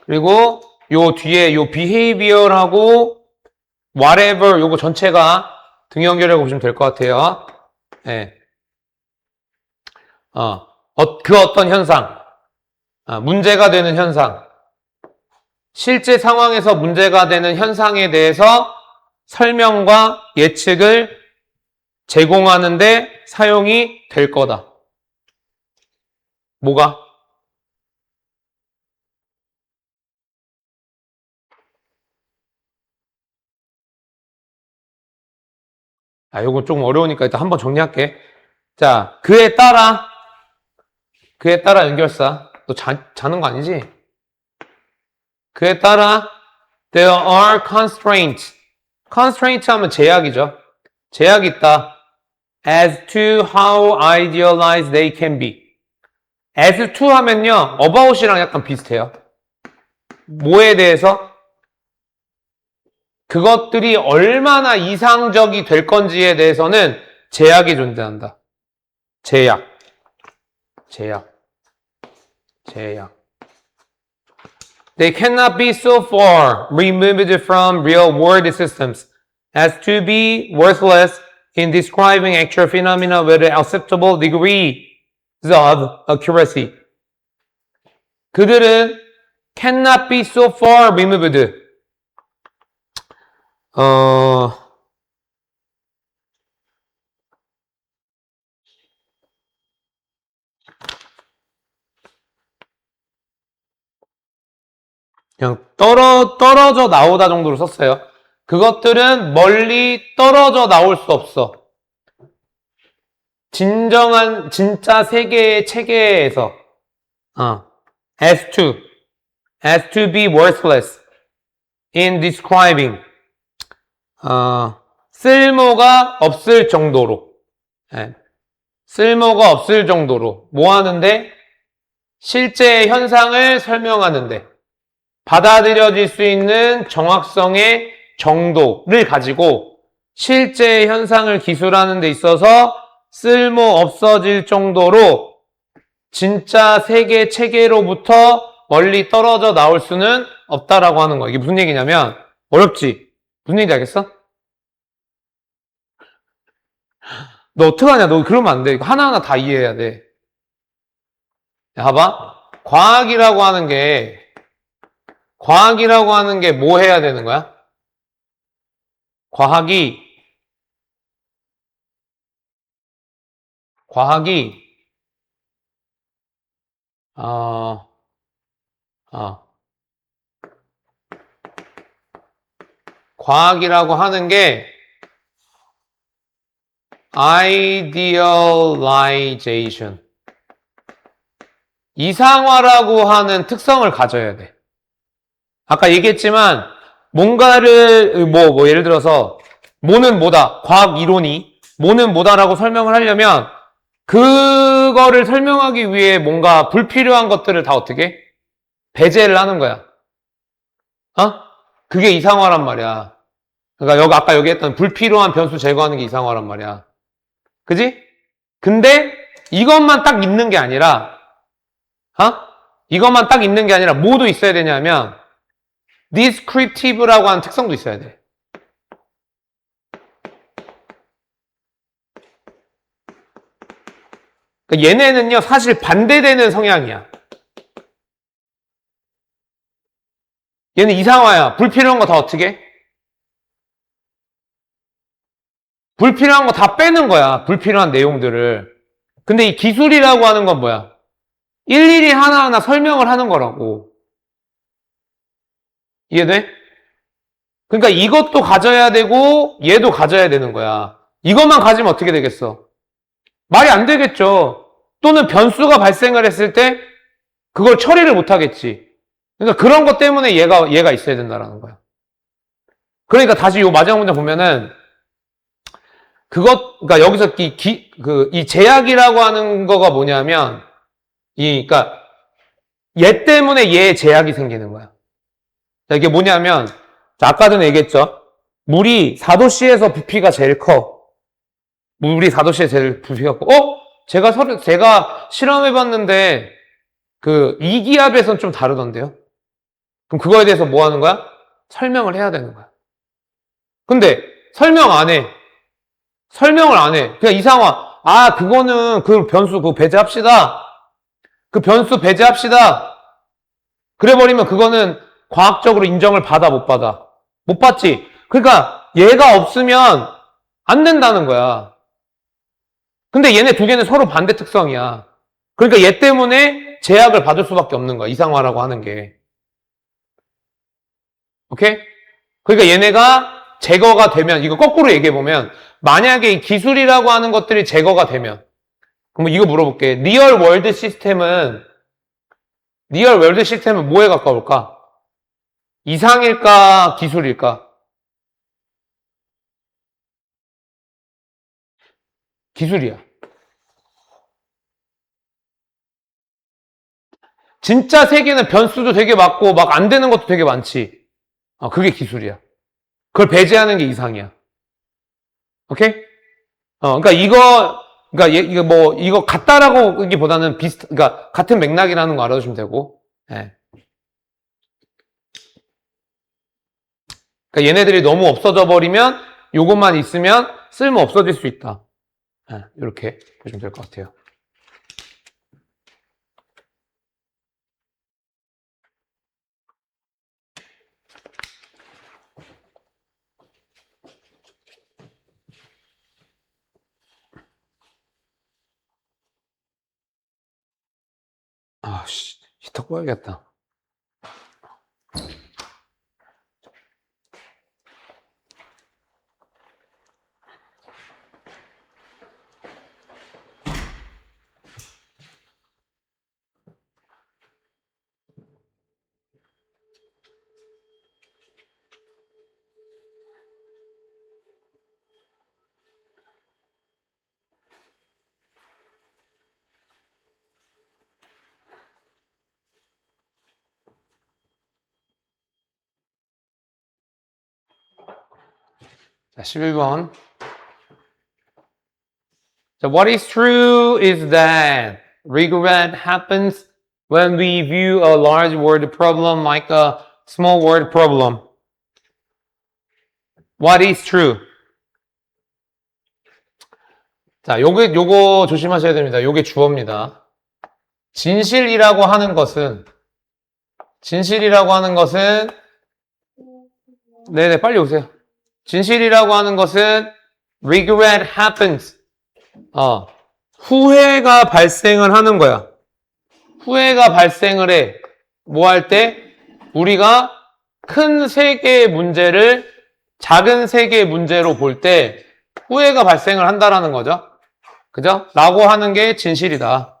그리고 요 뒤에 요 behavior하고 whatever 요거 전체가 등연결이라고 보시면 될 것 같아요. 네. 그 어떤 현상, 문제가 되는 현상, 실제 상황에서 문제가 되는 현상에 대해서 설명과 예측을 제공하는데 사용이 될 거다. 뭐가? 요거 좀 어려우니까 일단 한번 정리할게. 자, 그에 따라 연결사. 너 자는 거 아니지? 그에 따라 there are constraints. constraint 하면 제약이죠. 제약이 있다. as to how idealized they can be. as to 하면요. about이랑 약간 비슷해요. 뭐에 대해서? 그것들이 얼마나 이상적이 될 건지에 대해서는 제약이 존재한다. 제약. They cannot be so far removed from real-world systems as to be worthless in describing actual phenomena with acceptable degrees of accuracy. 그들은 cannot be so far removed. 그냥 떨어져 나오다 정도로 썼어요. 그것들은 멀리 떨어져 나올 수 없어. 진짜 세계의 체계에서 as to be worthless in describing 쓸모가 없을 정도로 쓸모가 없을 정도로 뭐 하는데? 실제 현상을 설명하는데 받아들여질 수 있는 정확성의 정도를 가지고 실제 현상을 기술하는 데 있어서 쓸모 없어질 정도로 진짜 세계 체계로부터 멀리 떨어져 나올 수는 없다라고 하는 거야. 이게 무슨 얘기냐면 어렵지? 무슨 얘기인지 알겠어? 너 어떡하냐? 너 그러면 안 돼. 이거 하나하나 다 이해해야 돼. 야, 봐봐. 과학이라고 하는 게 뭐 해야 되는 거야? 과학이 과학이라고 하는 게 idealization. 이상화라고 하는 특성을 가져야 돼. 아까 얘기했지만 뭔가를 예를 들어서 뭐는 뭐다. 과학 이론이 뭐는 뭐다라고 설명을 하려면 그거를 설명하기 위해 뭔가 불필요한 것들을 다 어떻게 배제를 하는 거야. 그게 이상화란 말이야. 그러니까 아까 여기 했던 불필요한 변수 제거하는 게 이상화란 말이야. 그지? 근데 이것만 딱 있는 게 아니라 이것만 딱 있는 게 아니라 뭐도 있어야 되냐면 descriptive라고 하는 특성도 있어야 돼. 그러니까 얘네는요 사실 반대되는 성향이야. 얘는 이상화야. 불필요한 거 다 어떻게? 불필요한 거 다 빼는 거야. 불필요한 내용들을. 근데 이 기술이라고 하는 건 뭐야? 일일이 하나하나 설명을 하는 거라고. 이해돼? 그러니까 이것도 가져야 되고 얘도 가져야 되는 거야. 이것만 가지면 어떻게 되겠어? 말이 안 되겠죠. 또는 변수가 발생을 했을 때 그걸 처리를 못 하겠지. 그러니까 그런 것 때문에 얘가 있어야 된다라는 거야. 그러니까 다시 요 마지막 문장 보면은 그러니까 여기서 이 제약이라고 하는 거가 뭐냐면 그러니까 얘 때문에 얘의 제약이 생기는 거야. 자, 이게 뭐냐면 아까 전에 얘기했죠. 물이 4도씨에서 부피가 제일 커. 물이 4도씨에 제일 부피가 커. 제가 실험해봤는데 그 이기압에선 좀 다르던데요. 그럼 그거에 대해서 뭐 하는 거야? 설명을 해야 되는 거야. 근데 설명 안 해. 설명을 안 해. 그냥 이상화. 그거는 그 변수 그거 배제합시다. 그 변수 배제합시다. 그래버리면 그거는 과학적으로 인정을 받아 못 받아? 못 받지. 그러니까 얘가 없으면 안 된다는 거야. 근데 얘네 두 개는 서로 반대 특성이야. 그러니까 얘 때문에 제약을 받을 수밖에 없는 거야. 이상화라고 하는 게. 오케이? 그러니까 얘네가 제거가 되면, 이거 거꾸로 얘기해보면, 만약에 이 기술이라고 하는 것들이 제거가 되면, 그럼 이거 물어볼게. 리얼 월드 시스템은 뭐에 가까울까? 이상일까? 기술일까? 기술이야. 진짜 세계는 변수도 되게 많고, 막 안 되는 것도 되게 많지. 그게 기술이야. 그걸 배제하는 게 이상이야. 오케이? 그러니까 이거 같다라고 하기보다는 그러니까 같은 맥락이라는 거 알아두시면 되고. 예. 그러니까 얘네들이 너무 없어져 버리면 요것만 있으면 쓸모 없어질 수 있다. 예, 이렇게 보시면 될 것 같아요. 히터 꺼야겠다. 자, 11번. 자, what is true is that regret happens when we view a large word problem like a small word problem. What is true? 자, 요거 조심하셔야 됩니다. 요게 주어입니다. 진실이라고 하는 것은 네네, 빨리 오세요. 진실이라고 하는 것은 regret happens. 후회가 발생을 하는 거야. 후회가 발생을 해. 뭐 할 때? 우리가 큰 세계의 문제를 작은 세계 문제로 볼 때 후회가 발생을 한다라는 거죠. 그죠? 라고 하는 게 진실이다.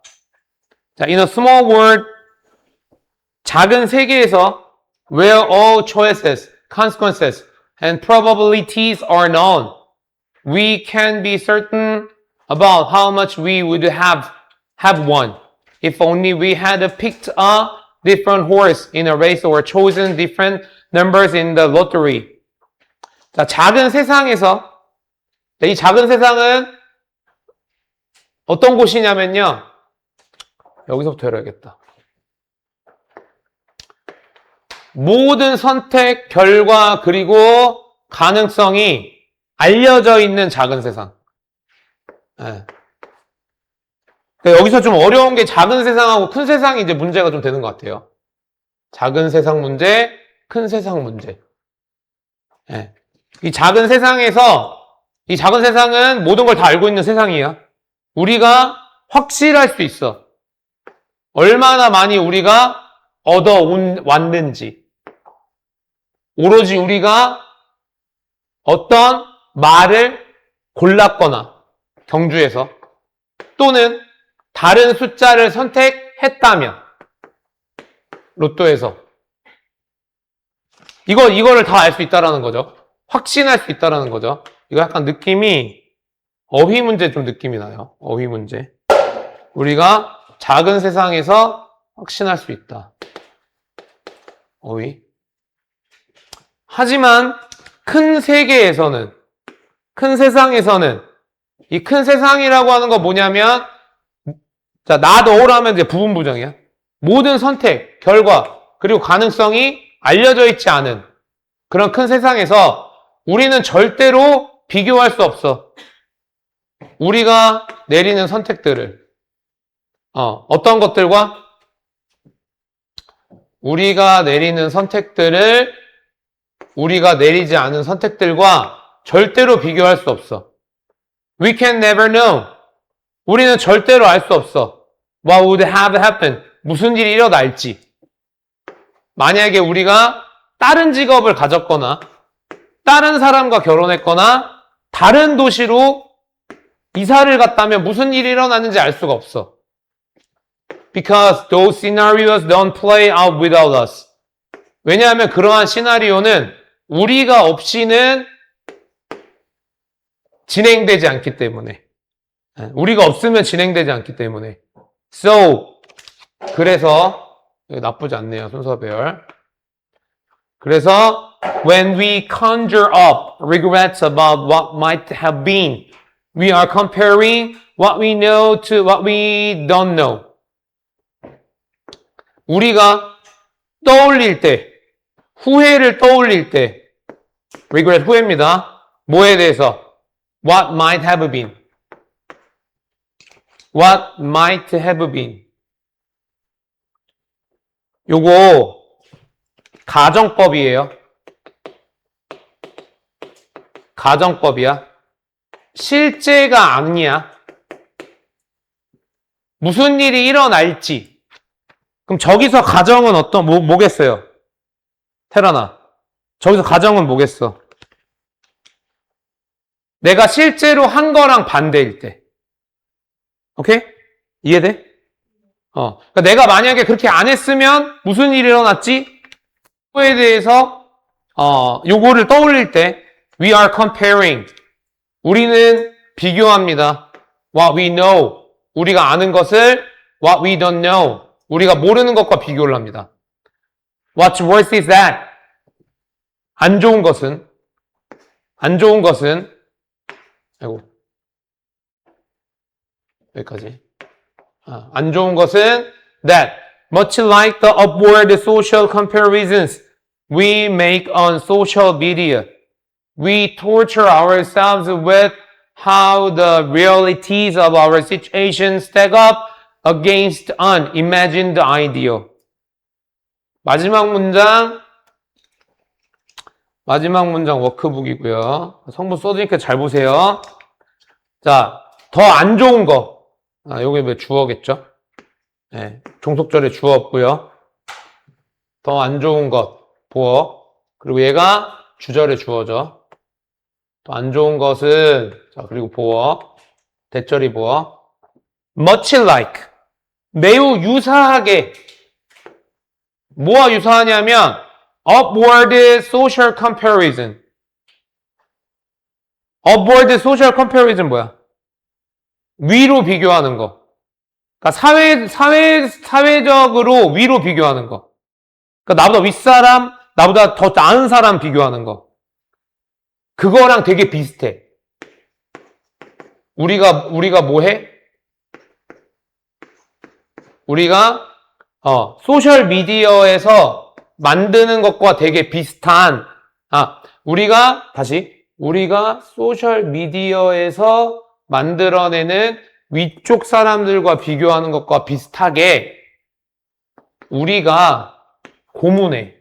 자, in a small world, 작은 세계에서 where all choices, consequences, and probabilities are known, we can be certain about how much we would have won if only we had picked a different horse in a race or chosen different numbers in the lottery. 자, 작은 세상에서, 이 작은 세상은 어떤 곳이냐면요. 여기서부터 열어야겠다. 모든 선택, 결과, 그리고 가능성이 알려져 있는 작은 세상. 네. 여기서 좀 어려운 게 작은 세상하고 큰 세상이 이제 문제가 좀 되는 것 같아요. 작은 세상 문제, 큰 세상 문제. 네. 이 작은 세상에서, 이 작은 세상은 모든 걸 다 알고 있는 세상이야. 우리가 확실할 수 있어. 얼마나 많이 우리가 얻어왔는지. 오로지 우리가 어떤 말을 골랐거나 경주에서 또는 다른 숫자를 선택했다면 로또에서 이거를 다 알 수 있다라는 거죠. 확신할 수 있다라는 거죠. 이거 약간 느낌이 어휘 문제 좀 느낌이 나요. 어휘 문제. 우리가 작은 세상에서 확신할 수 있다. 어휘. 하지만 큰 세계에서는, 큰 세상에서는 이 큰 세상이라고 하는 거 뭐냐면, 자, not all 하면 이제 부분 부정이야. 모든 선택, 결과, 그리고 가능성이 알려져 있지 않은 그런 큰 세상에서 우리는 절대로 비교할 수 없어. 우리가 내리는 선택들을. 어떤 것들과? 우리가 내리는 선택들을 우리가 내리지 않은 선택들과 절대로 비교할 수 없어. We can never know. 우리는 절대로 알 수 없어. What would have happened? 무슨 일이 일어날지. 만약에 우리가 다른 직업을 가졌거나 다른 사람과 결혼했거나 다른 도시로 이사를 갔다면 무슨 일이 일어나는지 알 수가 없어. Because those scenarios don't play out without us. 왜냐하면 그러한 시나리오는 우리가 없이는 진행되지 않기 때문에. 우리가 없으면 진행되지 않기 때문에. So, 그래서 나쁘지 않네요, 순서별. 그래서 when we conjure up regrets about what might have been, we are comparing what we know to what we don't know. 우리가 떠올릴 때, 후회를 떠올릴 때, regret 후회입니다. 뭐에 대해서? What might have been. What might have been. 요거 가정법이에요. 가정법이야. 실제가 아니야. 무슨 일이 일어날지. 그럼 저기서 가정은 뭐겠어요? 테라나. 저기서 가정은 뭐겠어? 내가 실제로 한 거랑 반대일 때. 오케이? 이해돼? 그러니까 내가 만약에 그렇게 안 했으면 무슨 일이 일어났지? 그거에 대해서 요거를 떠올릴 때 we are comparing. 우리는 비교합니다. What we know. 우리가 아는 것을 what we don't know. 우리가 모르는 것과 비교를 합니다. What's worse is that. 안 좋은 것은 아이고 여기까지. 안 좋은 것은 that much like the upward social comparisons we make on social media, we torture ourselves with how the realities of our situation stack up against an imagined ideal. 마지막 문장 워크북이고요. 성분 써주니까 잘 보세요. 자, 더 안 좋은 거. 요게 뭐 주어겠죠? 네, 종속절에 주어 없고요. 더 안 좋은 것, 보어. 그리고 얘가 주절에 주어죠. 또 안 좋은 것은, 자, 그리고 보어. 대절이 보어. much like. 매우 유사하게. 뭐와 유사하냐면, upward social comparison. upward social comparison 뭐야? 위로 비교하는 거. 그러니까 사회적으로 위로 비교하는 거. 그러니까 나보다 윗사람, 나보다 더 나은 사람 비교하는 거. 그거랑 되게 비슷해. 우리가 뭐 해? 우리가, 소셜 미디어에서 만드는 것과 되게 비슷한, 우리가 소셜 미디어에서 만들어내는 위쪽 사람들과 비교하는 것과 비슷하게 우리가 고문해.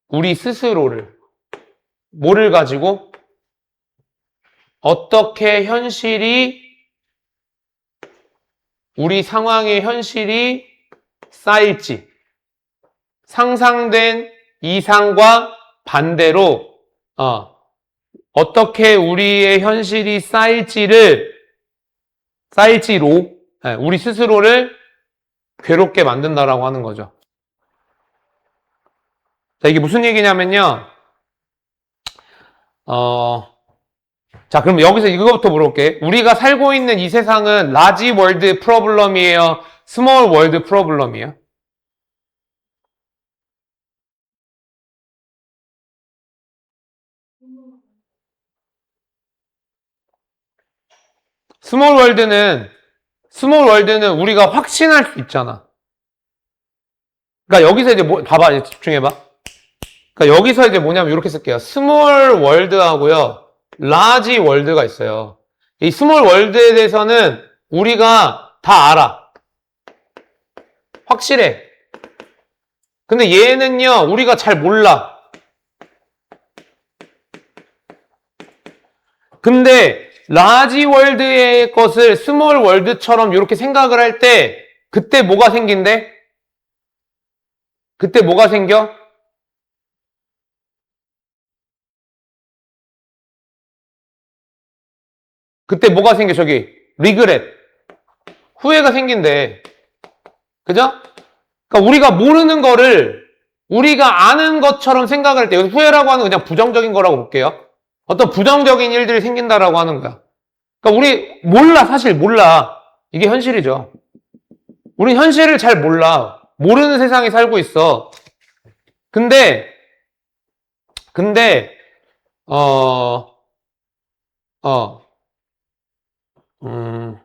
우리 스스로를. 뭐를 가지고? 어떻게 우리 상황의 현실이 쌓일지. 상상된 이상과 반대로, 어떻게 우리의 현실이 쌓일지로, 우리 스스로를 괴롭게 만든다라고 하는 거죠. 자, 이게 무슨 얘기냐면요. 자, 그럼 여기서 이거부터 물어볼게. 우리가 살고 있는 이 세상은 large world problem이에요? small world problem이에요? small world는 우리가 확신할 수 있잖아. 그러니까 여기서 이제 봐봐, 이제 집중해봐. 그러니까 여기서 이제 뭐냐면 이렇게 쓸게요. small world하고요, large world가 있어요. 이 small world에 대해서는 우리가 다 알아. 확실해. 근데 얘는요, 우리가 잘 몰라. 근데 large world의 것을 small world처럼 이렇게 생각을 할 때 그때 뭐가 생긴대? 그때 뭐가 생겨? 그때 뭐가 생겨? 저기 regret. 후회가 생긴대. 그죠? 그러니까 우리가 모르는 거를 우리가 아는 것처럼 생각할 때, 후회라고 하는 건 그냥 부정적인 거라고 볼게요. 어떤 부정적인 일들이 생긴다라고 하는 거야. 그러니까 우리 몰라, 사실 몰라. 이게 현실이죠. 우린 현실을 잘 몰라. 모르는 세상에 살고 있어. 근데 어, 어, 음,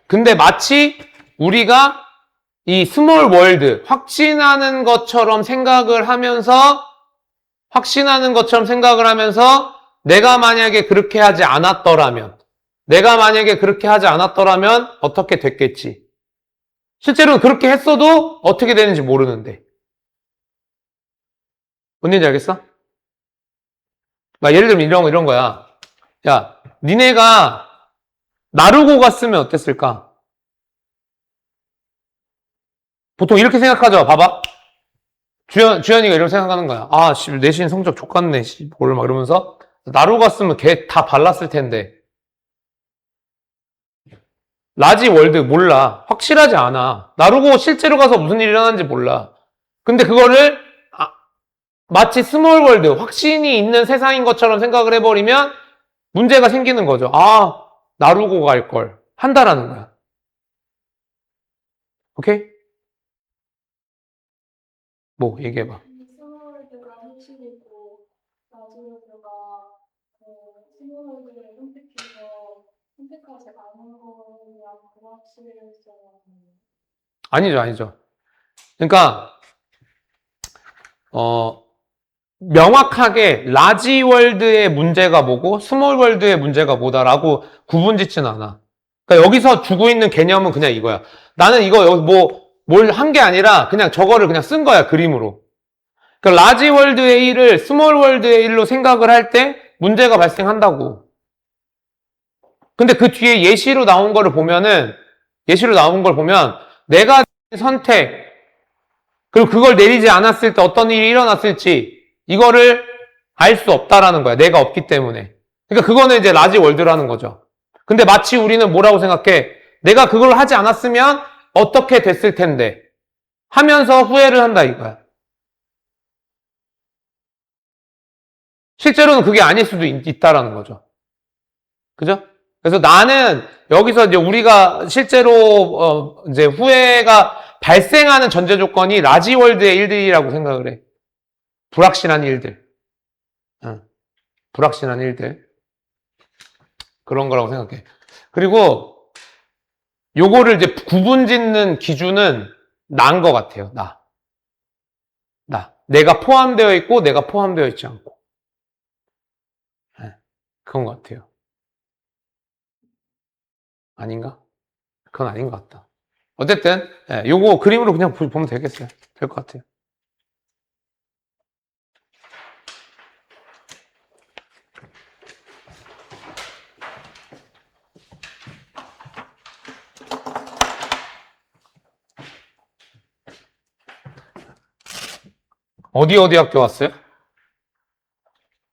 근데 마치 우리가 이 스몰 월드, 확신하는 것처럼 생각을 하면서 내가 만약에 그렇게 하지 않았더라면 어떻게 됐겠지? 실제로는 그렇게 했어도 어떻게 되는지 모르는데. 뭔 얘기인지 알겠어? 막 예를 들면 이런 거야. 야, 니네가 나르고 갔으면 어땠을까? 보통 이렇게 생각하죠. 봐봐. 주현이가 이렇게 생각하는 거야. 아, 씨, 내신 성적 족같네. 씨, 막 이러면서. 나르고 갔으면 걔 다 발랐을 텐데. 라지 월드 몰라. 확실하지 않아. 나르고 실제로 가서 무슨 일이 일어나는지 몰라. 근데 그거를 마치 스몰 월드, 확신이 있는 세상인 것처럼 생각을 해버리면 문제가 생기는 거죠. 아, 나르고 갈 걸. 한다라는 거야. 오케이? 뭐, 얘기해봐. 스몰월드가 현실이고 나즈월드가 스몰월드를 선택하지 않은 거랑 불확실성. 아니죠. 그러니까, 명확하게 라지 월드의 문제가 뭐고 스몰 월드의 문제가 뭐다라고 구분 짓진 않아. 그러니까 여기서 주고 있는 개념은 그냥 이거야. 나는 이거 여기 뭘 한 게 아니라 그냥 저거를 그냥 쓴 거야, 그림으로. 그러니까 라지 월드의 일을 스몰 월드의 일로 생각을 할 때 문제가 발생한다고. 근데 그 뒤에 예시로 나온 걸 보면 내가 선택, 그리고 그걸 내리지 않았을 때 어떤 일이 일어났을지 이거를 알 수 없다라는 거야. 내가 없기 때문에. 그러니까 그거는 이제 라지 월드라는 거죠. 근데 마치 우리는 뭐라고 생각해? 내가 그걸 하지 않았으면 어떻게 됐을 텐데 하면서 후회를 한다 이거야. 실제로는 그게 아닐 수도 있다라는 거죠. 그죠? 그래서 나는 여기서 이제 우리가 실제로 이제 후회가 발생하는 전제 조건이 라지월드의 일들이라고 생각을 해. 불확실한 일들. 불확실한 일들. 그런 거라고 생각해. 그리고 요거를 이제 구분 짓는 기준은 나인 것 같아요. 나. 내가 포함되어 있고 내가 포함되어 있지 않고. 그런 것 같아요. 아닌가? 그건 아닌 것 같다. 어쨌든 요거 그림으로 그냥 보면 되겠어요. 될 것 같아요. 어디 학교 왔어요?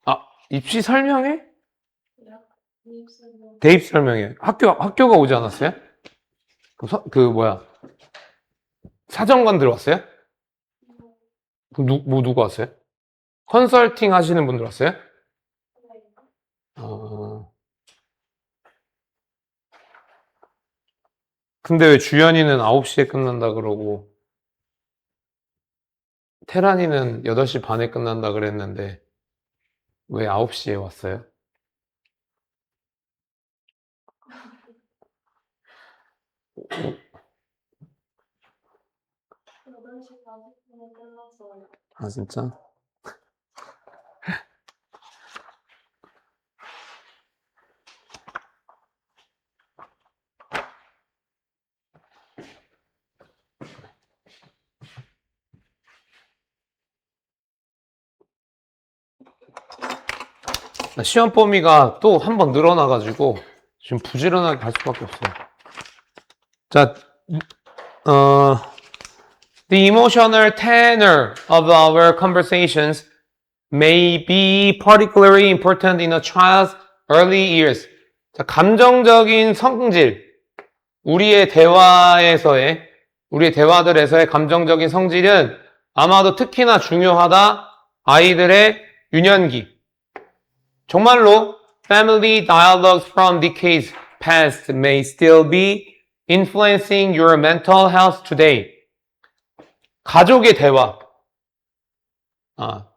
아, 입시 설명회? 대입 설명회. 학교가 오지 않았어요? 사정관 들어왔어요? 누가 왔어요? 컨설팅 하시는 분들 왔어요? 근데 왜 주연이는 9시에 끝난다 그러고 테란이는 8시 반에 끝난다 그랬는데 왜 9시에 왔어요? 아, 진짜? 시험 범위가 또 한 번 늘어나가지고 지금 부지런하게 갈 수밖에 없어요. 자, The emotional tenor of our conversations may be particularly important in a child's early years. 자, 감정적인 성질, 우리의 대화들에서의 감정적인 성질은 아마도 특히나 중요하다. 아이들의 유년기. 정말로 family dialogues from decades past may still be influencing your mental health today. 가족의 대화.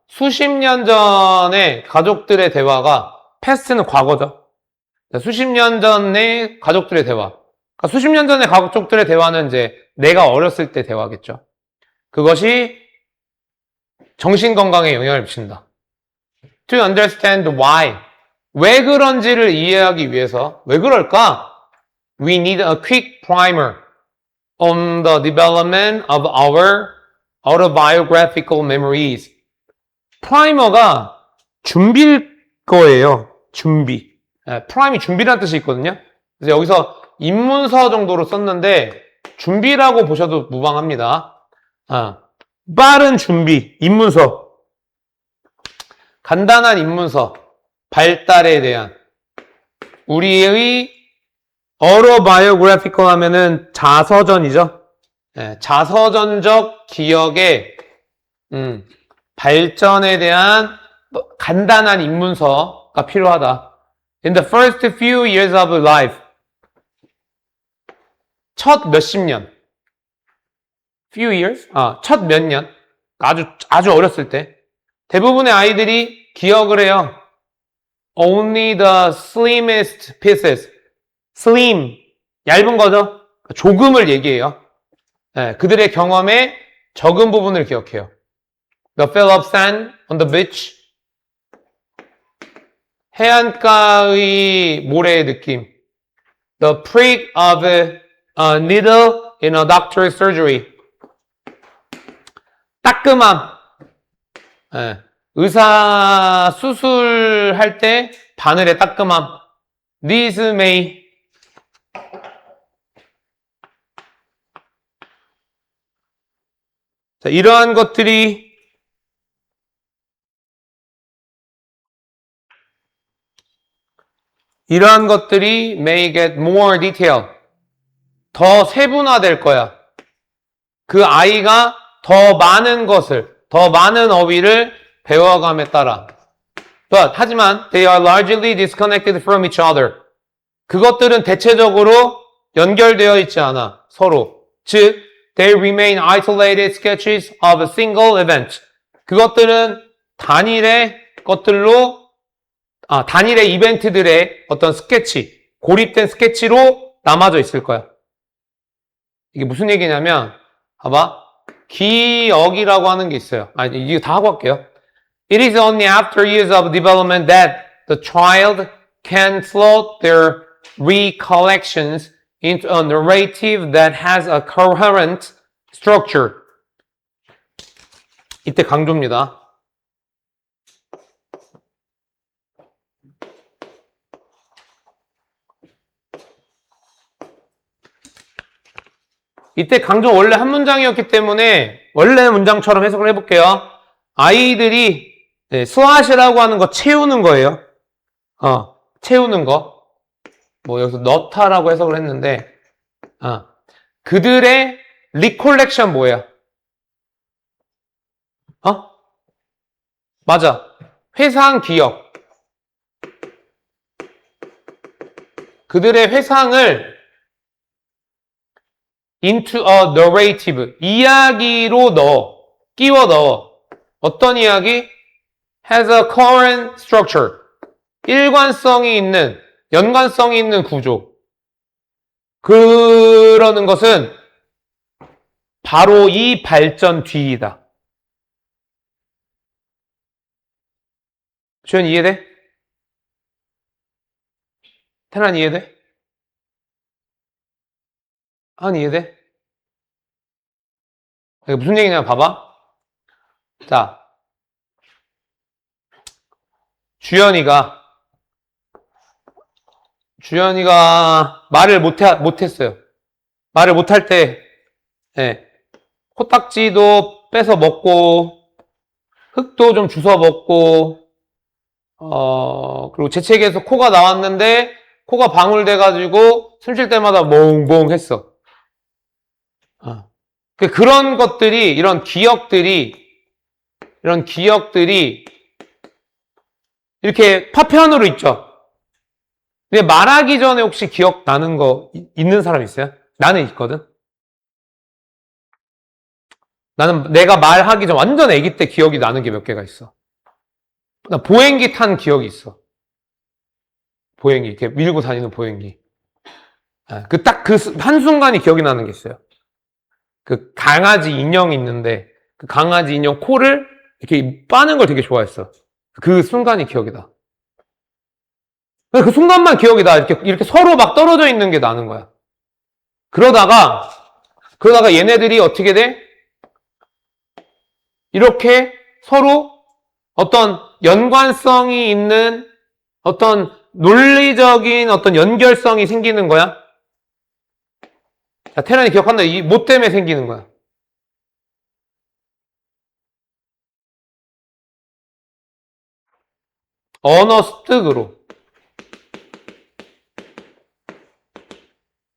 수십 년 전에 가족들의 대화가 past는 과거죠. 수십 년 전의 가족들의 대화. 그러니까 수십 년 전의 가족들의 대화는 이제 내가 어렸을 때 대화겠죠. 그것이 정신 건강에 영향을 미친다. To understand why. 왜 그런지를 이해하기 위해서 왜 그럴까? We need a quick primer on the development of our autobiographical memories. 프라이머가 준비일 거예요. 준비. 프라임이 준비라는 뜻이 있거든요. 그래서 여기서 입문서 정도로 썼는데 준비라고 보셔도 무방합니다. 빠른 준비, 입문서. 간단한 입문서, 발달에 대한 우리의 autobiographical 하면은 자서전이죠. 자서전적 기억의 발전에 대한 간단한 입문서가 필요하다. In the first few years of life. 첫 몇십 년. few years? 첫 몇 년. 아주 어렸을 때. 대부분의 아이들이 기억을 해요. Only the slimmest pieces. slim. 얇은 거죠. 조금을 얘기해요. 그들의 경험의 적은 부분을 기억해요. The fill of sand on the beach. 해안가의 모래의 느낌. The prick of a needle in a doctor's surgery. 따끔함. 의사 수술할 때 바늘의 따끔함. These may. 자, 이러한 것들이 may get more detail. 더 세분화될 거야. 그 아이가 더 많은 어휘를 배워감에 따라. 하지만 they are largely disconnected from each other. 그것들은 대체적으로 연결되어 있지 않아. 서로. 즉, they remain isolated sketches of a single event. 그것들은 단일의 이벤트들의 어떤 스케치, 고립된 스케치로 남아져 있을 거야. 이게 무슨 얘기냐면, 봐봐. 기억이라고 하는 게 있어요. 이거 다 하고 할게요. It is only after years of development that the child can float their recollections into a narrative that has a coherent structure. 이때 강조입니다. 이때 강조 원래 한 문장이었기 때문에 원래 문장처럼 해석을 해볼게요. 아이들이 슬롯이라고 하는 거 채우는 거예요. 채우는 거. 뭐 여기서 넣다라고 해석을 했는데 그들의 리콜렉션 뭐예요? 맞아. 회상 기억. 그들의 회상을 into a narrative. 이야기로 끼워 넣어. 어떤 이야기? has a coherent structure. 연관성이 있는 구조. 그러는 것은 바로 이 발전 뒤이다. 주연 이해돼? 태란 이해돼? 한 이해돼? 이게 무슨 얘기냐 봐봐. 자, 주연이가 말을 못했어요. 말을 못할 때, 코딱지도 뺏어 먹고, 흙도 좀 주워 먹고, 그리고 재채기에서 코가 나왔는데, 코가 방울돼가지고, 숨 쉴 때마다 몽몽 했어. 그런 것들이, 이런 기억들이, 이렇게 파편으로 있죠. 근데 말하기 전에 혹시 기억나는 거 있는 사람 있어요? 나는 있거든. 나는 내가 말하기 전 완전 아기 때 기억이 나는 게 몇 개가 있어. 나 보행기 탄 기억이 있어. 보행기, 이렇게 밀고 다니는 보행기. 그 한순간이 기억이 나는 게 있어요. 그 강아지 인형이 있는데, 그 강아지 인형 코를 이렇게 빠는 걸 되게 좋아했어. 그 순간이 기억이 나. 그 순간만 기억이 나. 이렇게 서로 막 떨어져 있는 게 나는 거야. 그러다가 얘네들이 어떻게 돼? 이렇게 서로 어떤 연관성이 있는 어떤 논리적인 어떤 연결성이 생기는 거야. 자, 테란이 기억한다. 이 뭐 때문에 생기는 거야? 언어 습득으로.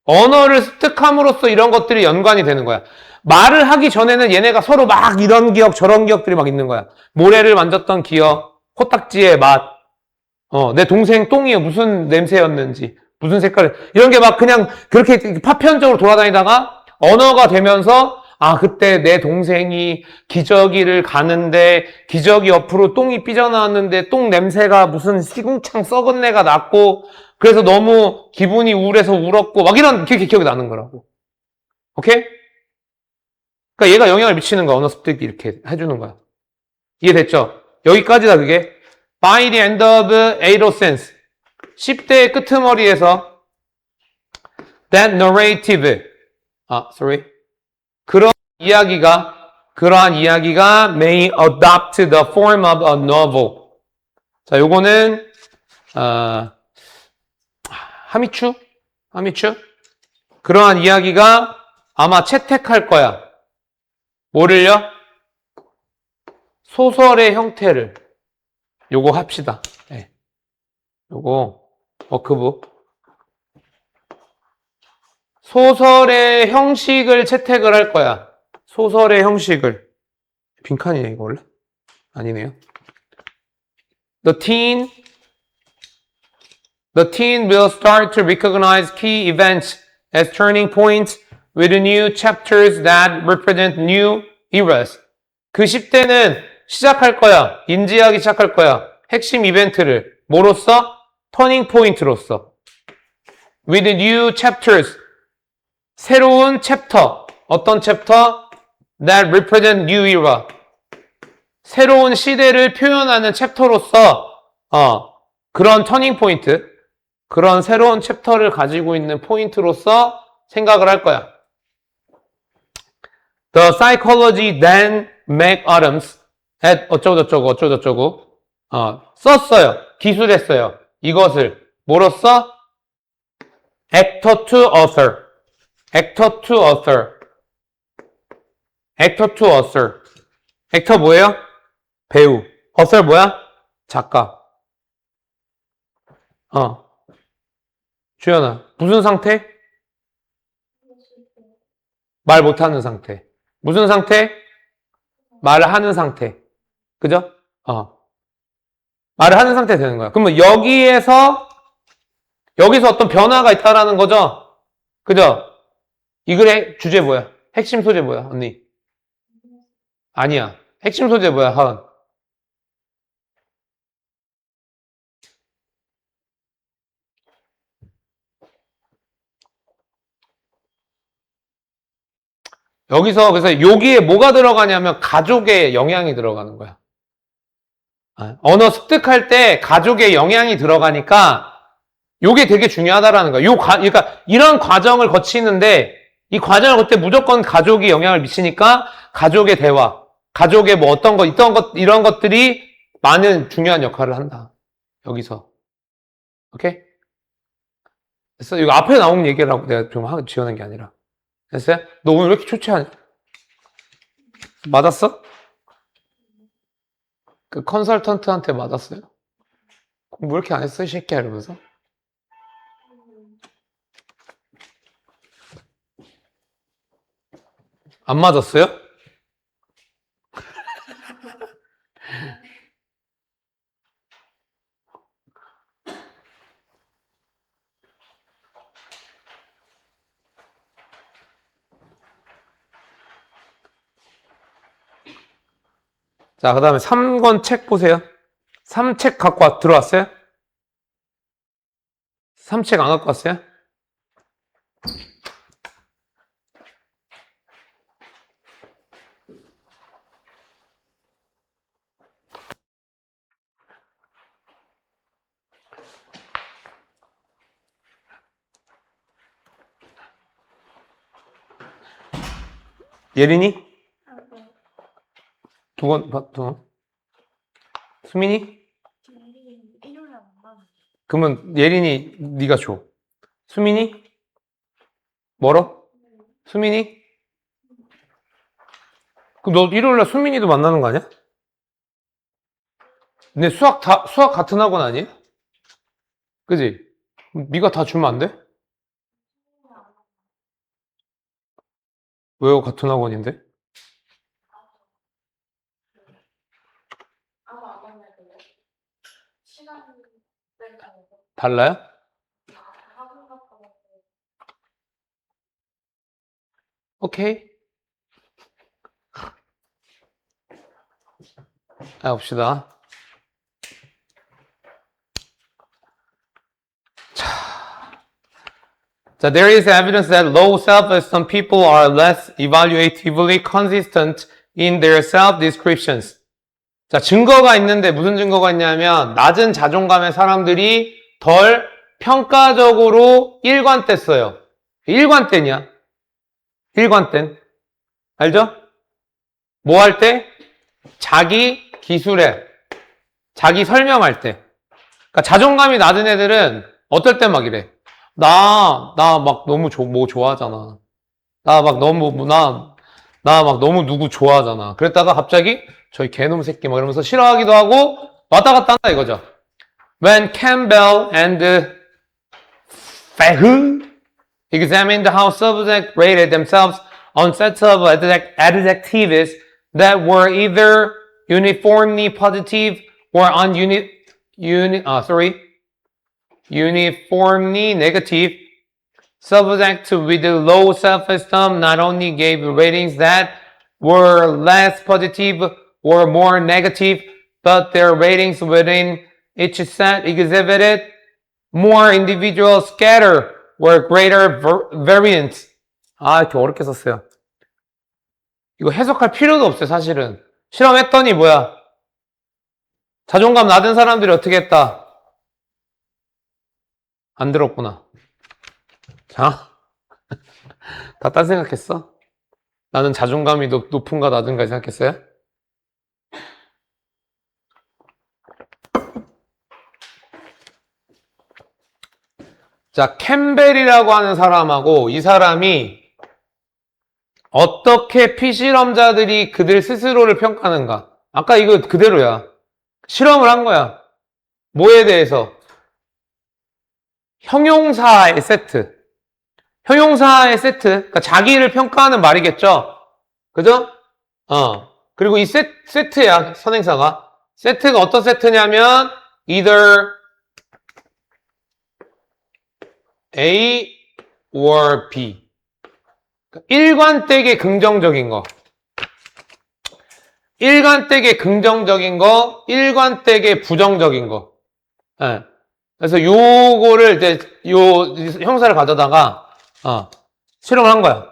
언어를 습득함으로써 이런 것들이 연관이 되는 거야. 말을 하기 전에는 얘네가 서로 막 이런 기억, 저런 기억들이 막 있는 거야. 모래를 만졌던 기억, 코딱지의 맛, 내 동생 똥이 무슨 냄새였는지, 무슨 색깔, 이런 게 막 그냥 그렇게 파편적으로 돌아다니다가 언어가 되면서, 그때 내 동생이 기저귀를 가는데, 기저귀 옆으로 똥이 삐져나왔는데, 똥 냄새가 무슨 시궁창 썩은 내가 났고, 그래서 너무 기분이 우울해서 울었고, 막 이런 기억이 나는 거라고. 오케이? 그러니까 얘가 영향을 미치는 거야. 언어 습득이 이렇게 해주는 거야. 이해됐죠? 여기까지다, 그게. By the end of 806. 10대의 끄트머리에서 that narrative. 그러한 이야기가 may adopt the form of a novel. 자, 요거는, 하미추? 그러한 이야기가 아마 채택할 거야. 뭐를요? 소설의 형태를 요거 합시다. 네. 요거 워크북 소설의 형식을 채택을 할 거야. 소설의 형식을 빈칸이네 이거 원래? 아니네요. The teen will start to recognize key events as turning points with new chapters that represent new eras. 그 10대는 시작할 거야. 인지하기 시작할 거야. 핵심 이벤트를. 뭐로써? 터닝 포인트로서. With new chapters. 새로운 챕터. 어떤 챕터? That represent new era. 새로운 시대를 표현하는 챕터로서 그런 터닝 포인트. 그런 새로운 챕터를 가지고 있는 포인트로서 생각을 할 거야. The psychology then McAdams at 어쩌고저쩌고 썼어요. 기술했어요. 이것을 뭐로써? Actor to author. Actor to author. Actor to author. Actor 뭐예요? 배우. author 뭐야? 작가. 주연아, 무슨 상태? 말 못하는 상태. 무슨 상태? 말을 하는 상태. 그죠? 말을 하는 상태 되는 거야. 그러면 여기서 어떤 변화가 있다라는 거죠? 그죠? 이 글의 주제 뭐야? 핵심 소재 뭐야, 언니? 아니야. 핵심 소재 뭐야, 하은? 여기서 그래서 여기에 뭐가 들어가냐면 가족의 영향이 들어가는 거야. 언어 습득할 때 가족의 영향이 들어가니까 요게 되게 중요하다라는 거야. 그러니까 이런 과정을 거치는데 이 과정을 거칠 때 무조건 가족이 영향을 미치니까 가족의 대화, 가족의 뭐 어떤 거, 이런 것들이 많은 중요한 역할을 한다. 여기서. 오케이? 그래서 이거 앞에 나온 얘기를 하고 내가 좀 지어낸 게 아니라. 됐어요? 너 오늘 왜 이렇게 초췌하니? 맞았어? 그 컨설턴트한테 맞았어요? 공부 왜 이렇게 안 했어, 이 새끼야? 이러면서. 안 맞았어요? 자, 그 다음에 3권 책 보세요. 3책 갖고 들어왔어요? 3책 안 갖고 왔어요? 예린이? 두 권. 수민이? 그러면 예린이 네가 줘. 수민이? 멀어? 수민이? 그럼 너 일요일날 수민이도 만나는 거 아니야? 근데 수학 같은 학원 아니에요? 그지? 네가 다 주면 안 돼? 왜요? 같은 학원인데? 달라요? 오케이. 봅시다. 자, there is evidence that low self-esteem people are less evaluatively consistent in their self-descriptions. 자, 증거가 있는데 무슨 증거가 있냐면 낮은 자존감의 사람들이 덜 평가적으로 일관돼 써요. 일관되냐? 일관된. 알죠? 뭐 할 때? 자기 기술에, 자기 설명할 때. 그러니까 자존감이 낮은 애들은 어떨 때 막 이래. 나 막 너무 뭐 좋아하잖아. 나 막 너무 누구 좋아하잖아. 그랬다가 갑자기 저희 개놈 새끼 뭐 이러면서 싫어하기도 하고 왔다 갔다 한다 이거죠. When Campbell and Fahu examined how subjects rated themselves on sets of adjectives that were either uniformly positive or uniformly negative, subjects with low self-esteem not only gave ratings that were less positive or more negative, but their ratings within each set exhibited more individual scatter or greater variance. 아, 이렇게 어렵게 썼어요. 이거 해석할 필요도 없어요, 사실은. 실험했더니 뭐야? 자존감 낮은 사람들이 어떻게 했다? 안 들었구나. 자, 다 딴 생각했어? 나는 자존감이 높은가 낮은가 생각했어요? 자, 캠벨이라고 하는 사람하고 이 사람이 어떻게 피실험자들이 그들 스스로를 평가하는가? 아까 이거 그대로야. 실험을 한 거야. 뭐에 대해서? 형용사의 세트. 형용사의 세트. 그러니까 자기를 평가하는 말이겠죠? 그죠? 그리고 이 세트야, 선행사가. 세트가 어떤 세트냐면, either A or B. 일관되게 긍정적인 거. 일관되게 긍정적인 거, 일관되게 부정적인 거. 네. 그래서 요거를 이제, 요 형사를 가져다가, 실험을 한 거야.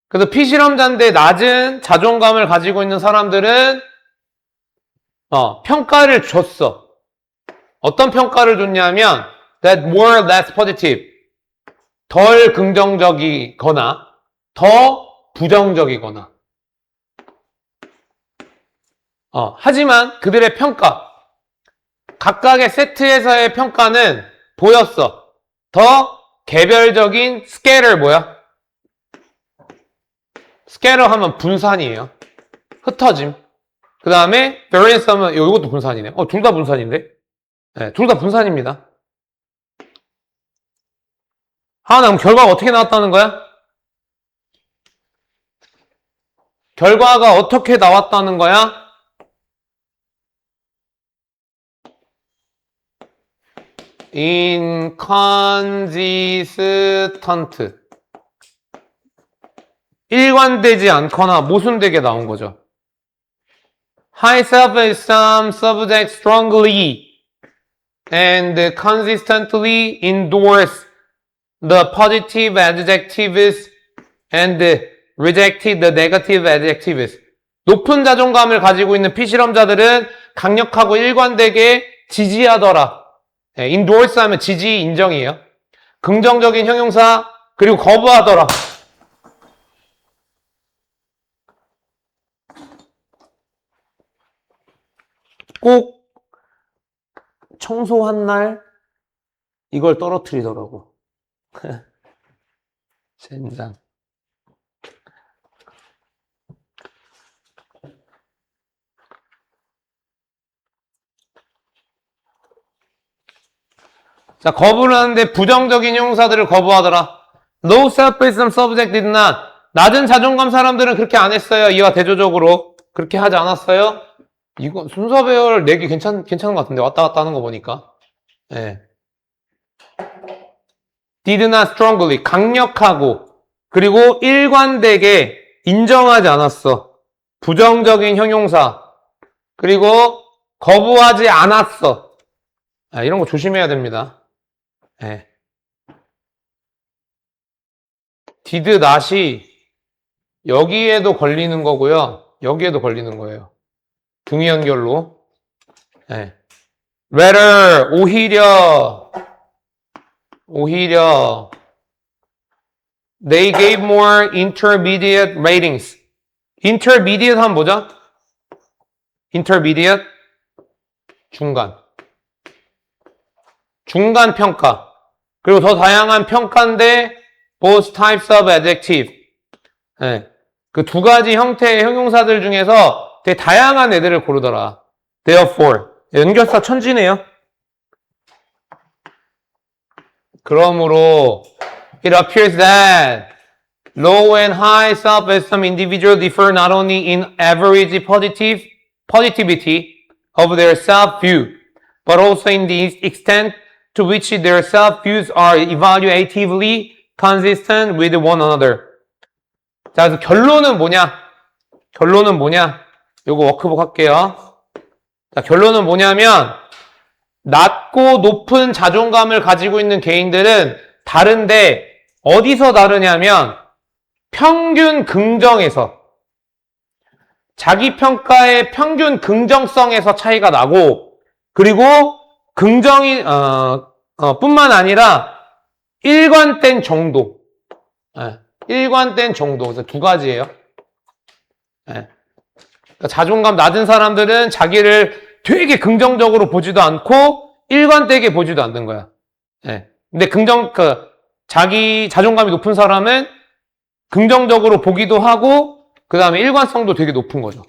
그래서 피실험자인데 낮은 자존감을 가지고 있는 사람들은, 평가를 줬어. 어떤 평가를 줬냐면, that were less positive. 덜 긍정적이거나, 더 부정적이거나. 하지만 그들의 평가, 각각의 세트에서의 평가는 보였어. 더 개별적인 scatter 뭐야? scatter 하면 분산이에요. 흩어짐. 그 다음에 variance 하면 이것도 분산이네. 둘 다 분산인데? 네, 둘 다 분산입니다. 그럼 결과가 어떻게 나왔다는 거야? 결과가 어떻게 나왔다는 거야? inconsistent. 일관되지 않거나 모순되게 나온 거죠. High self-esteem subjects strongly and consistently endorse the positive adjectives and rejected the negative adjectives. 높은 자존감을 가지고 있는 피실험자들은 강력하고 일관되게 지지하더라. endorse 하면 지지, 인정이에요. 긍정적인 형용사, 그리고 거부하더라. 꼭 청소한 날 이걸 떨어뜨리더라고. 젠장. 자, 거부를 하는데 부정적인 형용사들을 거부하더라. Low self-esteem subject did not. 낮은 자존감 사람들은 그렇게 안 했어요. 이와 대조적으로. 그렇게 하지 않았어요. 이거 순서 배열 내기 괜찮은 것 같은데. 왔다 갔다 하는 거 보니까. 네. did not strongly. 강력하고. 그리고 일관되게 인정하지 않았어. 부정적인 형용사. 그리고 거부하지 않았어. 이런 거 조심해야 됩니다. 네. did not이 여기에도 걸리는 거고요. 여기에도 걸리는 거예요. 등위 연결로. 네. rather 오히려 they gave more intermediate ratings. intermediate 하면 뭐죠? intermediate 중간 평가. 그리고 더 다양한 평가인데 both types of adjective. 네. 그 두 가지 형태의 형용사들 중에서 되게 다양한 애들을 고르더라. Therefore. 연결사 천지네요. 그러므로 it appears that low and high self-esteem individuals differ not only in average positivity of their self-view, but also in the extent to which their self-views are evaluatively consistent with one another. 자, 그래서 결론은 뭐냐? 결론은 뭐냐? 요거 워크북 할게요. 자, 결론은 뭐냐면 낮고 높은 자존감을 가지고 있는 개인들은 다른데 어디서 다르냐면 평균 긍정에서 자기 평가의 평균 긍정성에서 차이가 나고 그리고 긍정이 뿐만 아니라 일관된 정도. 일관된 정도. 그래서 두 가지예요. 그러니까 자존감 낮은 사람들은 자기를 되게 긍정적으로 보지도 않고 일관되게 보지도 않는 거야. 근데 자기 자존감이 높은 사람은 긍정적으로 보기도 하고 그 다음에 일관성도 되게 높은 거죠.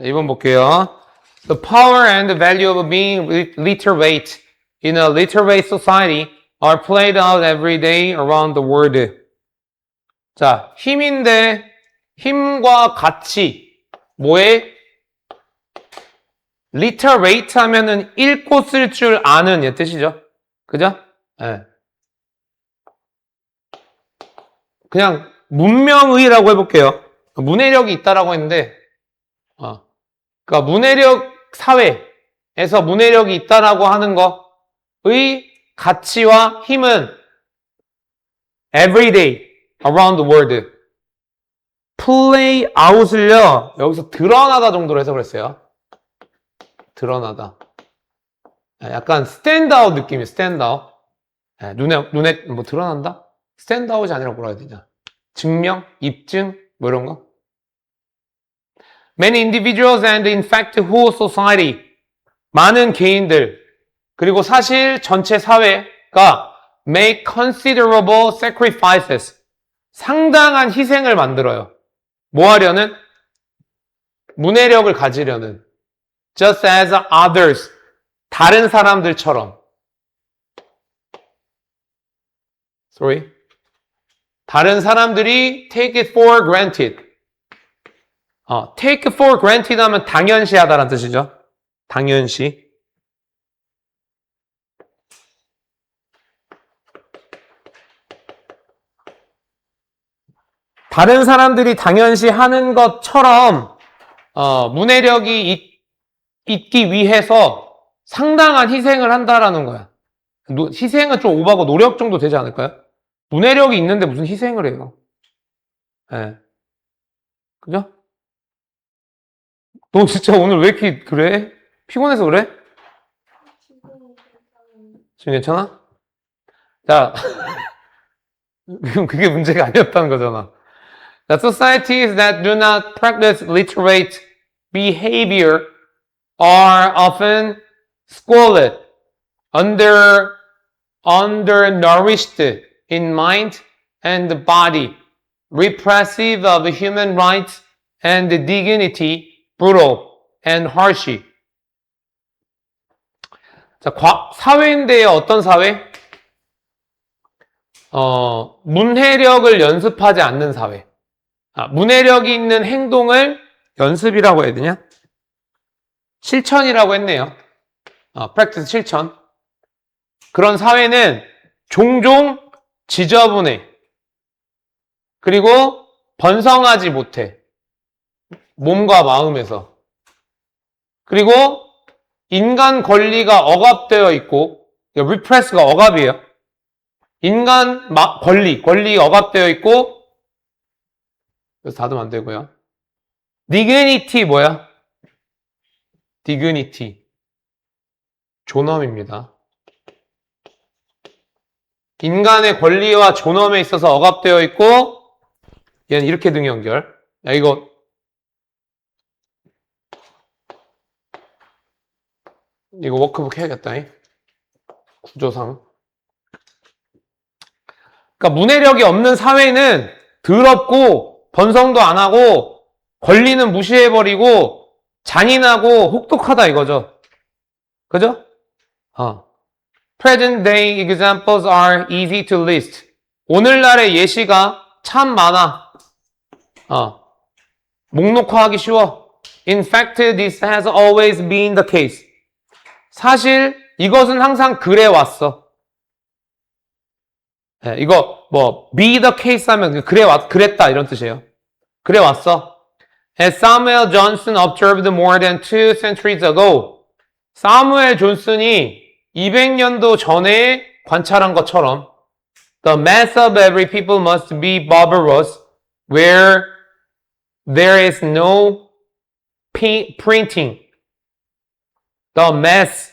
자, 2번 볼게요. The power and the value of being literate in a literate society are played out every day around the world. 자, 힘인데 힘과 가치 뭐에? literate 하면은 읽고 쓸 줄 아는 이 뜻이죠. 그죠? 네. 그냥 문명의라고 해볼게요. 문해력이 있다라고 했는데 그러니까 문해력 사회에서 문해력이 있다라고 하는 거의 가치와 힘은 every day around the world play out을요 여기서 드러나다 정도로 해석을 했어요. 드러나다. 약간 stand out 느낌이에요. stand out. 눈에 뭐 드러난다? stand out이 아니라 뭐라 해야 되냐? 증명, 입증 뭐 이런 거. Many individuals and in fact whole society 많은 개인들 그리고 사실 전체 사회가 make considerable sacrifices 상당한 희생을 만들어요. 뭐 하려는? 문해력을 가지려는 just as others 다른 사람들처럼 다른 사람들이 take it for granted take for granted 하면 당연시 하다라는 뜻이죠. 당연시. 다른 사람들이 당연시 하는 것처럼 문해력이 있기 위해서 상당한 희생을 한다라는 거야. 희생은 좀 오바고 노력 정도 되지 않을까요? 문해력이 있는데 무슨 희생을 해요? 그죠? 너 진짜 오늘 왜 이렇게 그래? 피곤해서 그래? 지금 괜찮아? 자, 그게 문제가 아니었다는 거잖아. The societies that do not practice literate behavior are often squalid, undernourished in mind and body, repressive of human rights and dignity, brutal and harsh. 자, 사회인데요. 어떤 사회? 문해력을 연습하지 않는 사회. 문해력이 있는 행동을 연습이라고 해야 되냐? 실천이라고 했네요. practice 실천. 그런 사회는 종종 지저분해. 그리고 번성하지 못해. 몸과 마음에서. 그리고 인간 권리가 억압되어 있고, repress가 억압이에요. 인간 권리 억압되어 있고, 그래서 닫으면 안 되고요. dignity 뭐야? dignity. 존엄입니다. 인간의 권리와 존엄에 있어서 억압되어 있고 얘는 이렇게 등 연결. 야 이거 워크북 해야겠다. 구조상. 그러니까 문해력이 없는 사회는 더럽고 번성도 안 하고 권리는 무시해버리고 잔인하고 혹독하다 이거죠. 그죠? Present day examples are easy to list. 오늘날의 예시가 참 많아. 목록화하기 쉬워. In fact, this has always been the case. 사실 이것은 항상 그래 왔어. 이거 be the case 하면 그랬다 이런 뜻이에요. 그래 왔어. As Samuel Johnson observed more than 2 centuries ago. 사무엘 존슨이 200년도 전에 관찰한 것처럼 The mass of every people must be barbarous where there is no printing. The mass.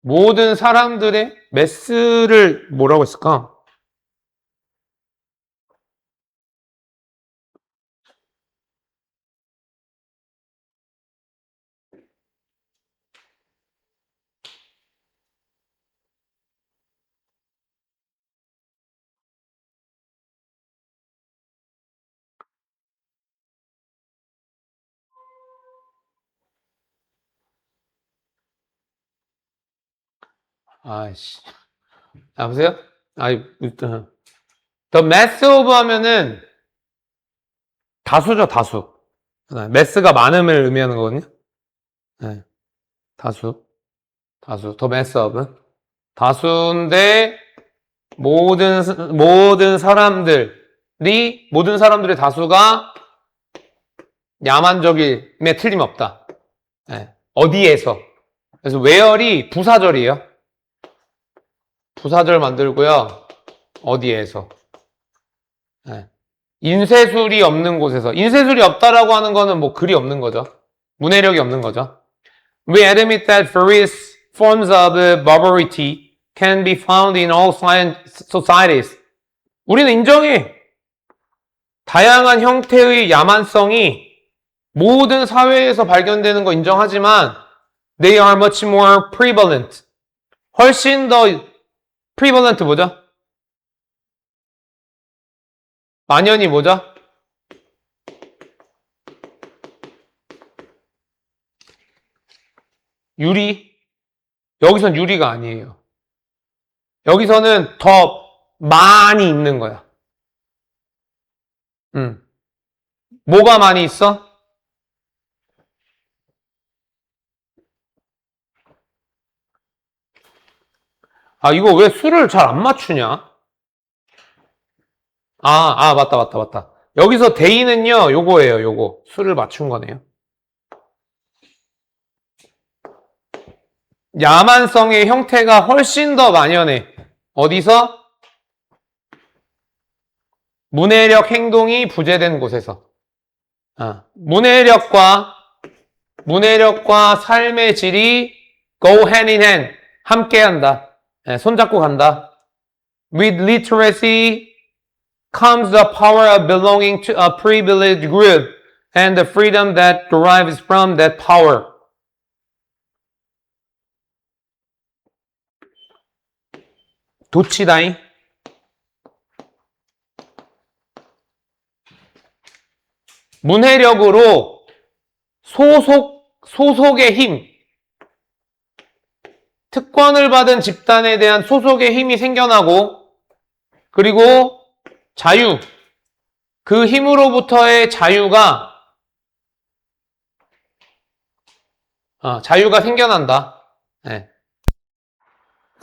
모든 사람들의 매스를 뭐라고 했을까? 아이씨. 보세요? The mass of 하면은 다수죠, 다수. mass가 많음을 의미하는 거거든요. 네. 다수. The mass of. 다수인데, 모든 사람들의 다수가 야만적임에 틀림없다. 네. 어디에서. 그래서 where이 부사절이에요. 부사절 만들고요. 어디에서. 네. 인쇄술이 없는 곳에서. 인쇄술이 없다라고 하는 거는 뭐 글이 없는 거죠. 문해력이 없는 거죠. We admit that various forms of barbarity can be found in all societies. 우리는 인정해. 다양한 형태의 야만성이 모든 사회에서 발견되는 거 인정하지만 they are much more prevalent. 훨씬 더 prevalent 뭐죠? 만연이 뭐죠? 유리? 여기선 유리가 아니에요. 여기서는 더 많이 있는 거야. 뭐가 많이 있어? 이거 왜 수를 잘 안 맞추냐? 맞다. 여기서 데이는요, 요거예요, 요거. 수를 맞춘 거네요. 야만성의 형태가 훨씬 더 만연해. 어디서? 문해력 행동이 부재된 곳에서. 문해력과 삶의 질이 go hand in hand. 함께 한다. 손잡고 간다. With literacy comes the power of belonging to a privileged group and the freedom that derives from that power. 도치다잉. 문해력으로 소속의 힘, 특권을 받은 집단에 대한 소속의 힘이 생겨나고, 그리고 자유, 그 힘으로부터의 자유가 생겨난다. 네.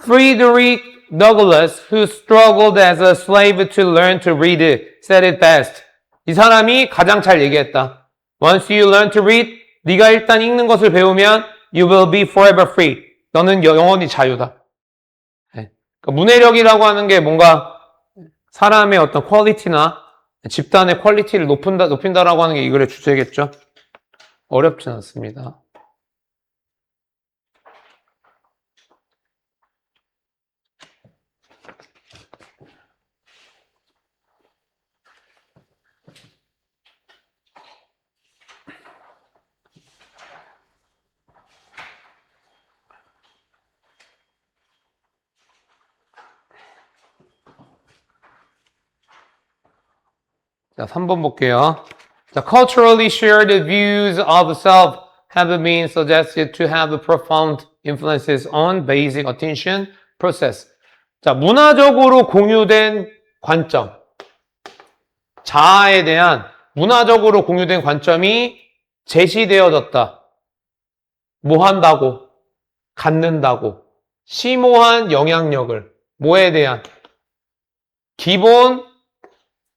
Frederick Douglass, who struggled as a slave to learn to read, said it best. 이 사람이 가장 잘 얘기했다. Once you learn to read, 네가 일단 읽는 것을 배우면 you will be forever free. 너는 영원히 자유다. 네. 그러니까 문해력이라고 하는 게 뭔가 사람의 어떤 퀄리티나 집단의 퀄리티를 높인다라고 하는 게 이 글의 주제겠죠. 어렵진 않습니다. 자, 3번 볼게요. 자, culturally shared views of self have been suggested to have profound influences on basic attention process. 자, 문화적으로 공유된 관점. 자아에 대한 문화적으로 공유된 관점이 제시되어졌다. 뭐 한다고? 갖는다고. 심오한 영향력을. 뭐에 대한?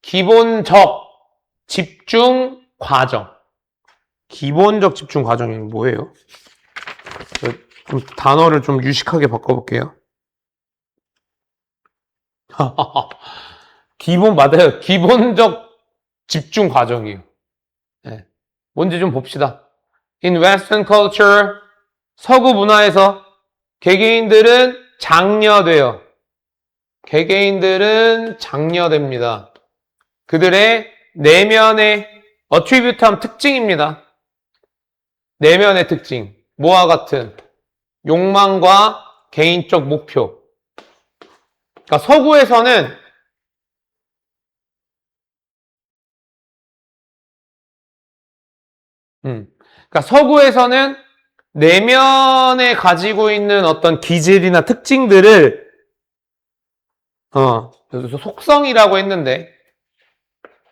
기본적 집중 과정. 기본적 집중 과정이 뭐예요? 좀 단어를 좀 유식하게 바꿔볼게요. 맞아요. 기본적 집중 과정이에요. 네. 뭔지 좀 봅시다. In Western culture, 서구 문화에서 개개인들은 장려됩니다. 그들의 내면의 attribute함 특징입니다. 내면의 특징. 뭐와 같은? 욕망과 개인적 목표. 그러니까 서구에서는 그러니까 서구에서는 내면에 가지고 있는 어떤 기질이나 특징들을 여기서 속성이라고 했는데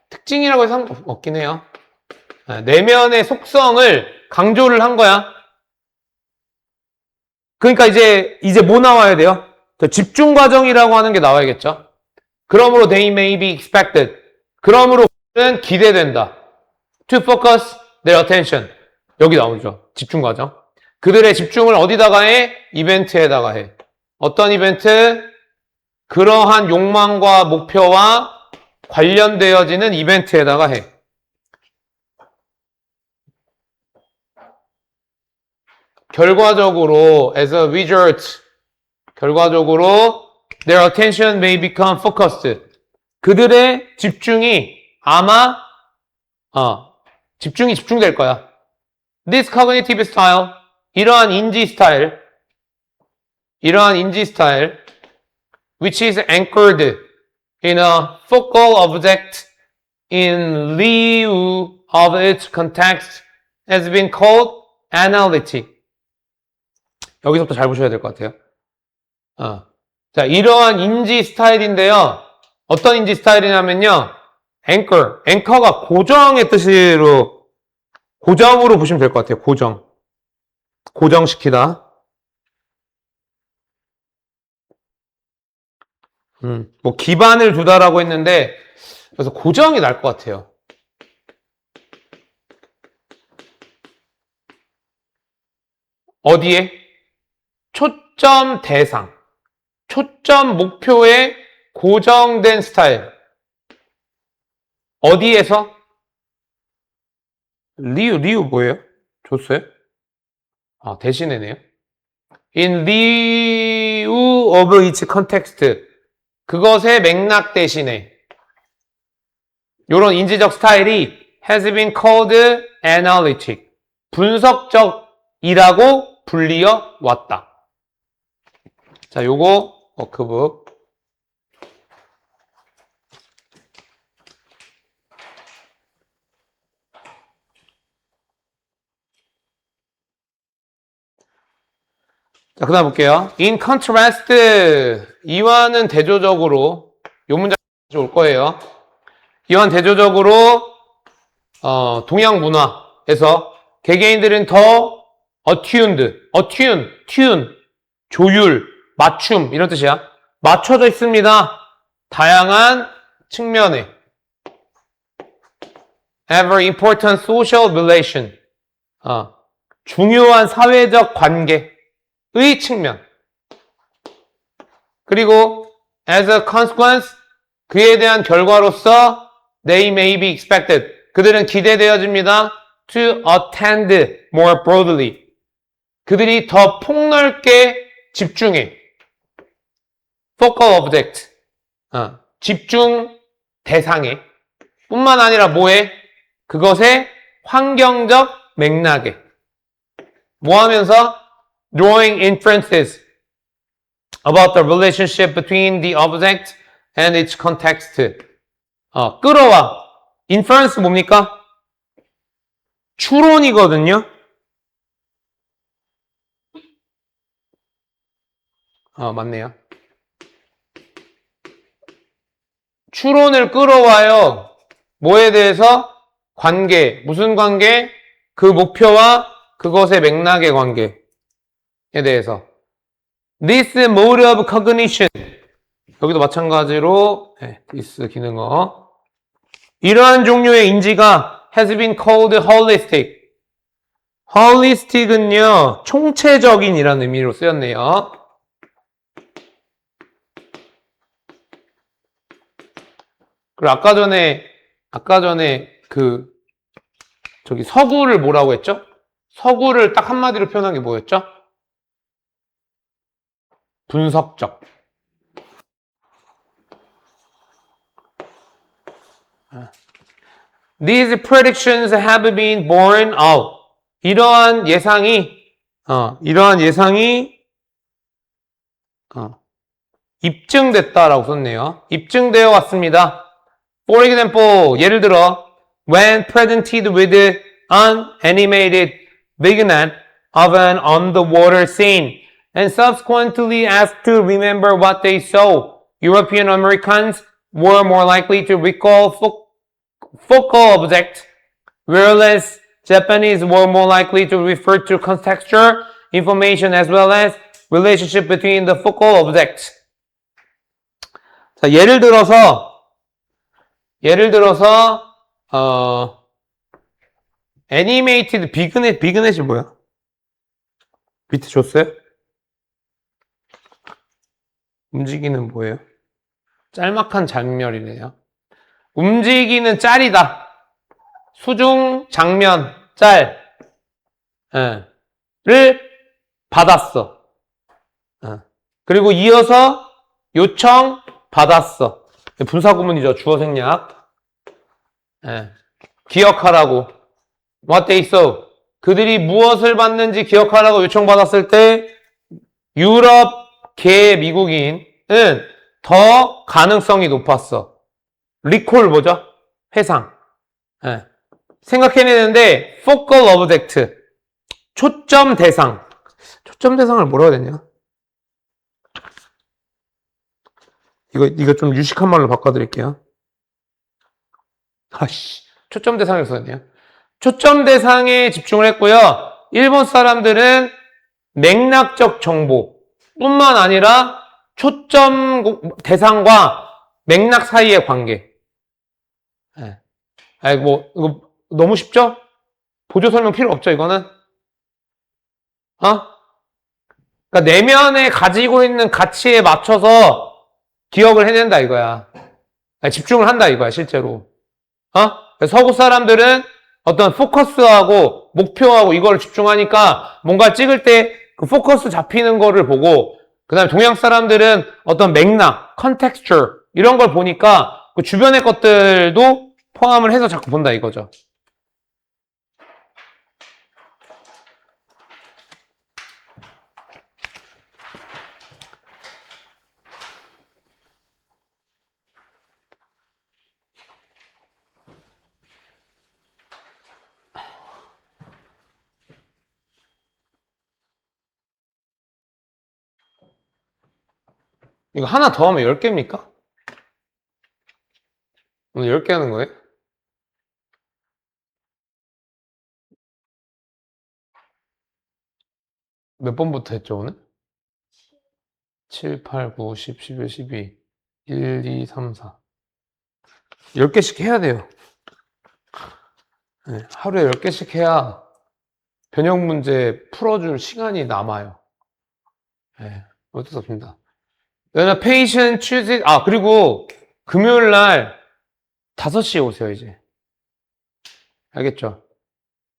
특징이라고 해서 없긴 해요. 내면의 속성을 강조를 한 거야. 그러니까 이제 뭐 나와야 돼요? 집중 과정이라고 하는 게 나와야겠죠. 그러므로 they may be expected. 그러므로 는 기대된다. To focus their attention. 여기 나오죠. 집중 과정. 그들의 집중을 어디다가 해? 이벤트에다가 해. 어떤 이벤트? 그러한 욕망과 목표와 관련되어지는 이벤트에다가 해. 결과적으로 as a result their attention may become focused. 그들의 집중이 아마 집중될 거야. This cognitive style, 이러한 인지 스타일, which is anchored in a focal object in lieu of its context, has been called analytic. 여기서부터 잘 보셔야 될 것 같아요. 자, 이러한 인지 스타일인데요. 어떤 인지 스타일이냐면요. 앵커가 고정의 뜻으로, 고정으로 보시면 될 것 같아요. 고정시키다. 뭐 기반을 두다라고 했는데 그래서 고정이 날 것 같아요. 어디에? 초점 대상, 초점 목표에 고정된 스타일. 어디에서? 리우 뭐예요? 줬어요? 대신에네요. In lieu of its context. 그것의 맥락 대신에. 요런 인지적 스타일이 has been called analytic. 분석적이라고 불리어 왔다. 자, 요거 워크북. 자, 그 다음 볼게요. In contrast, 이와는 대조적으로, 요 문장 올 거예요. 이와는 대조적으로, 동양 문화에서 개개인들은 더 tune, 조율, 맞춤, 이런 뜻이야. 맞춰져 있습니다. 다양한 측면에. Ever important social relation. 중요한 사회적 관계의 측면. 그리고 as a consequence, 그에 대한 결과로서 they may be expected. 그들은 기대되어집니다. to attend more broadly. 그들이 더 폭넓게 집중해. focal object. 집중 대상에. 뿐만 아니라 뭐에? 그것의 환경적 맥락에. 뭐 하면서? drawing inferences about the relationship between the object and its context. 끌어와. inference 뭡니까? 추론이거든요. 맞네요. 추론을 끌어와요. 뭐에 대해서? 관계. 무슨 관계? 그 목표와 그것의 맥락의 관계에 대해서. This mode of cognition. 여기도 마찬가지로 this 기능어. 이러한 종류의 인지가 has been called holistic. holistic은요, 총체적인이라는 의미로 쓰였네요. 그리고 아까 전에 저기 서구를 뭐라고 했죠? 서구를 딱 한마디로 표현한 게 뭐였죠? 분석적. These predictions have been borne out. 이러한 예상이 입증됐다라고 썼네요. 입증되어 왔습니다. For example, 예를 들어, when presented with an animated vignette of an underwater scene and subsequently asked to remember what they saw, European Americans were more likely to recall focal object, whereas Japanese were more likely to refer to contextual information as well as relationship between the focal objects. 자, 예를 들어서 애니메이티드 비그넷이 뭐야? 밑에 줬어요? 움직이는 뭐예요? 짤막한 장면이네요. 움직이는 짤이다. 수중 장면 짤을 받았어. 그리고 이어서 요청 받았어. 분사구문이죠. 주어 생략. 기억하라고. What they saw. 그들이 무엇을 받는지 기억하라고 요청받았을 때 유럽계 미국인은 더 가능성이 높았어. 리콜 뭐죠? 회상. 생각해내는데 focal object. 초점 대상. 초점 대상을 뭐라고 해야 되냐? 이거 좀 유식한 말로 바꿔드릴게요. 초점 대상을 썼네요. 초점 대상에 집중을 했고요. 일본 사람들은 맥락적 정보 뿐만 아니라 초점 대상과 맥락 사이의 관계. 이거 너무 쉽죠? 보조 설명 필요 없죠, 이거는? 그러니까 내면에 가지고 있는 가치에 맞춰서 기억을 해낸다 이거야. 집중을 한다 이거야, 실제로. 서구 사람들은 어떤 포커스하고 목표하고 이걸 집중하니까 뭔가 찍을 때 그 포커스 잡히는 거를 보고, 그 다음에 동양 사람들은 어떤 맥락, 컨텍스처 이런 걸 보니까 그 주변의 것들도 포함을 해서 자꾸 본다 이거죠. 이거 하나 더 하면 10개입니까? 오늘 10개 하는 거예요? 몇 번부터 했죠, 오늘? 7, 8, 9, 10, 11, 12, 1, 2, 3, 4. 10개씩 해야 돼요. 하루에 10개씩 해야 변형 문제 풀어줄 시간이 남아요. 어쩔 수 없습니다. When a patient chooses, 그리고 금요일 날 5시에 오세요, 이제. 알겠죠?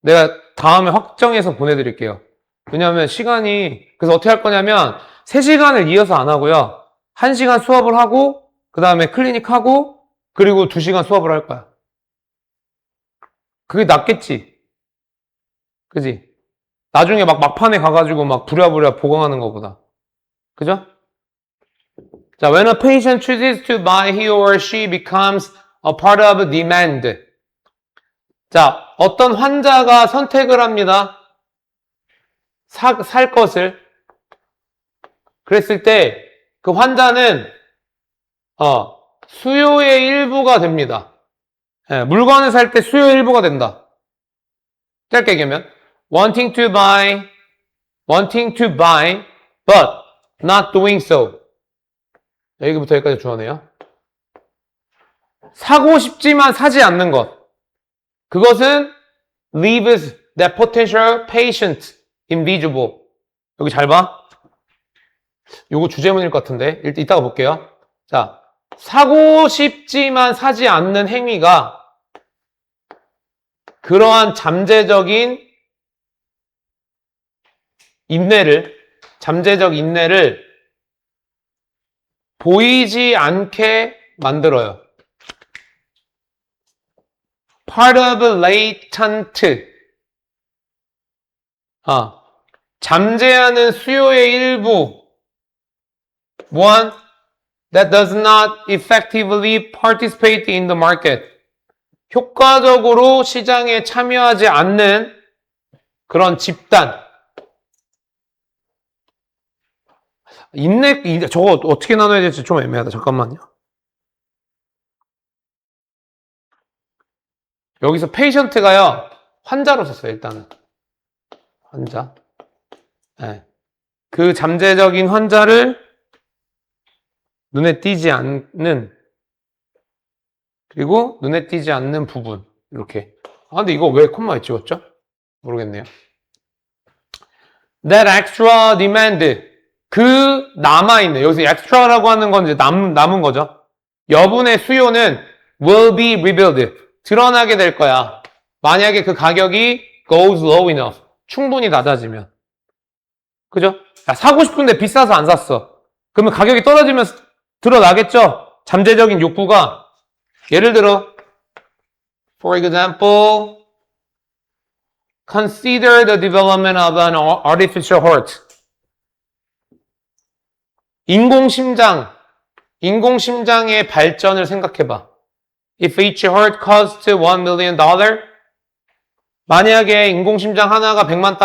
내가 다음에 확정해서 보내드릴게요. 왜냐하면 시간이, 그래서 어떻게 할 거냐면 3시간을 이어서 안 하고요. 1시간 수업을 하고, 그 다음에 클리닉 하고, 그리고 2시간 수업을 할 거야. 그게 낫겠지? 그지? 나중에 막 막판에 가가지고 막 부랴부랴 보강하는 것보다. 그죠? 자, when a patient chooses to buy, he or she becomes a part of a demand. 자, 어떤 환자가 선택을 합니다. 살 것을. 그랬을 때 그 환자는 수요의 일부가 됩니다. 예, 물건을 살 때 수요의 일부가 된다. 짧게 얘기하면 wanting to buy, but not doing so. 여기부터 여기까지 중요하네요. 사고 싶지만 사지 않는 것. 그것은 leaves that potential patient invisible. 여기 잘 봐. 요거 주제문일 것 같은데 일단 이따가 볼게요. 자, 사고 싶지만 사지 않는 행위가 그러한 잠재적 인내를 보이지 않게 만들어요. part of latent. 잠재하는 수요의 일부. One that does not effectively participate in the market. 효과적으로 시장에 참여하지 않는 그런 집단. 저거 어떻게 나눠야 될지 좀 애매하다. 잠깐만요. 여기서 페이션트가요, 환자로 썼어요, 일단은. 환자. 네. 그 잠재적인 환자를 눈에 띄지 않는, 그리고 눈에 띄지 않는 부분. 이렇게. 근데 이거 왜 콤마에 찍었죠? 모르겠네요. That extra demand. 그 남아있는, 여기서 extra라고 하는 건 이제 남은 거죠. 여분의 수요는 will be revealed. 드러나게 될 거야. 만약에 그 가격이 goes low enough. 충분히 낮아지면. 그죠? 야, 사고 싶은데 비싸서 안 샀어. 그러면 가격이 떨어지면 드러나겠죠? 잠재적인 욕구가. 예를 들어, for example, consider the development of an artificial heart. 인공심장의 발전을 생각해봐. If each heart cost $1 million, 만약에 인공심장 하나가 $100만,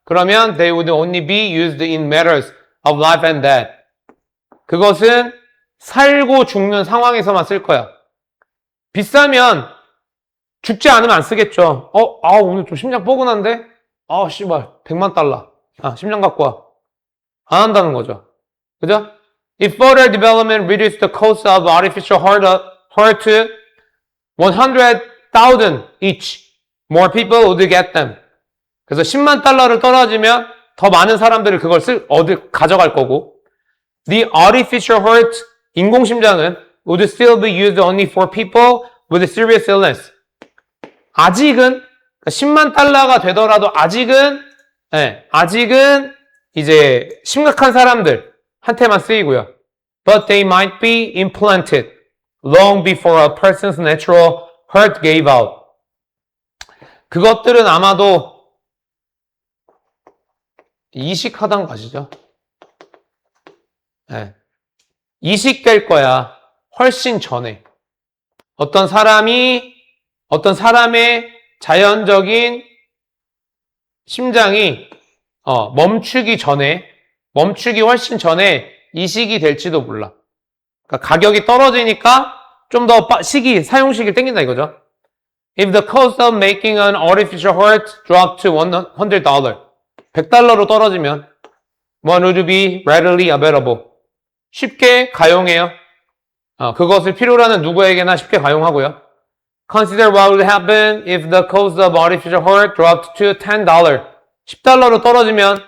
그러면 they would only be used in matters of life and death. 그것은 살고 죽는 상황에서만 쓸 거야. 비싸면 죽지 않으면 안 쓰겠죠. 오늘 좀 심장 뻐근한데? 씨발, $100만. 심장 갖고 와. 안 한다는 거죠. 그죠? If further development reduces the cost of artificial heart to 100,000 each, more people would get them. 그래서 $100,000를 떨어지면 더 많은 사람들이 그걸 가져갈 거고, the artificial heart, 인공심장은 would still be used only for people with serious illness. 아직은, $100,000가 되더라도 아직은 이제 심각한 사람들한테만 쓰이고요. But they might be implanted long before a person's natural heart gave out. 그것들은 아마도 이식하단 가시죠. 이식될 거야. 훨씬 전에. 어떤 사람의 자연적인 심장이 멈추기 훨씬 전에 이식이 될지도 몰라. 그러니까 가격이 떨어지니까 좀 더 사용 시기를 땡긴다 이거죠. If the cost of making an artificial heart dropped to $100, $100로 떨어지면 one would be readily available. 쉽게 가용해요. 그것을 필요로 하는 누구에게나 쉽게 가용하고요. Consider what would happen if the cost of artificial heart dropped to $10. $10로 떨어지면,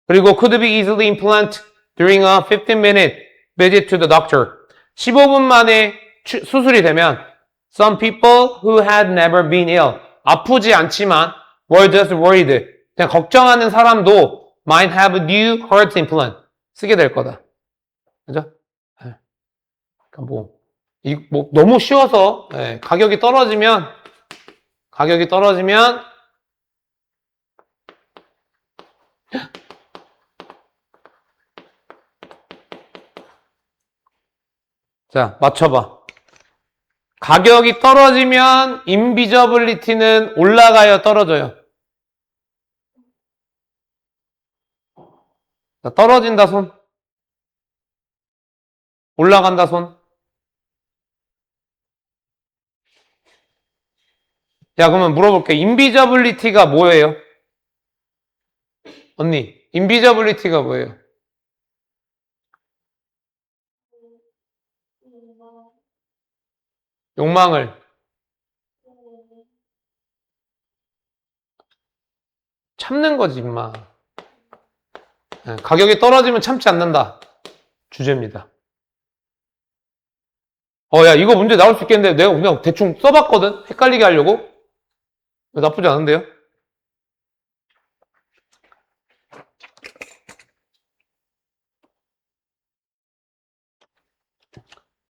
그리고 could be easily implanted during a 15-minute visit to the doctor. 15분 만에 수술이 되면 some people who had never been ill 아프지 않지만 were just worried 그냥 걱정하는 사람도 might have a new heart implant 쓰게 될 거다. 그죠? 네. 그러니까 뭐 너무 쉬워서 네, 가격이 떨어지면 자, 맞춰봐. 가격이 떨어지면 인비저블리티는 올라가요, 떨어져요? 자, 떨어진다, 손. 올라간다, 손. 야, 그러면 물어볼게. 인비저블리티가 뭐예요? 언니, 인비저블리티가 뭐예요? 욕망을 참는 거지, 임마. 네, 가격이 떨어지면 참지 않는다. 주제입니다. 야, 이거 문제 나올 수 있겠는데 내가 그냥 대충 써봤거든? 헷갈리게 하려고? 나쁘지 않은데요?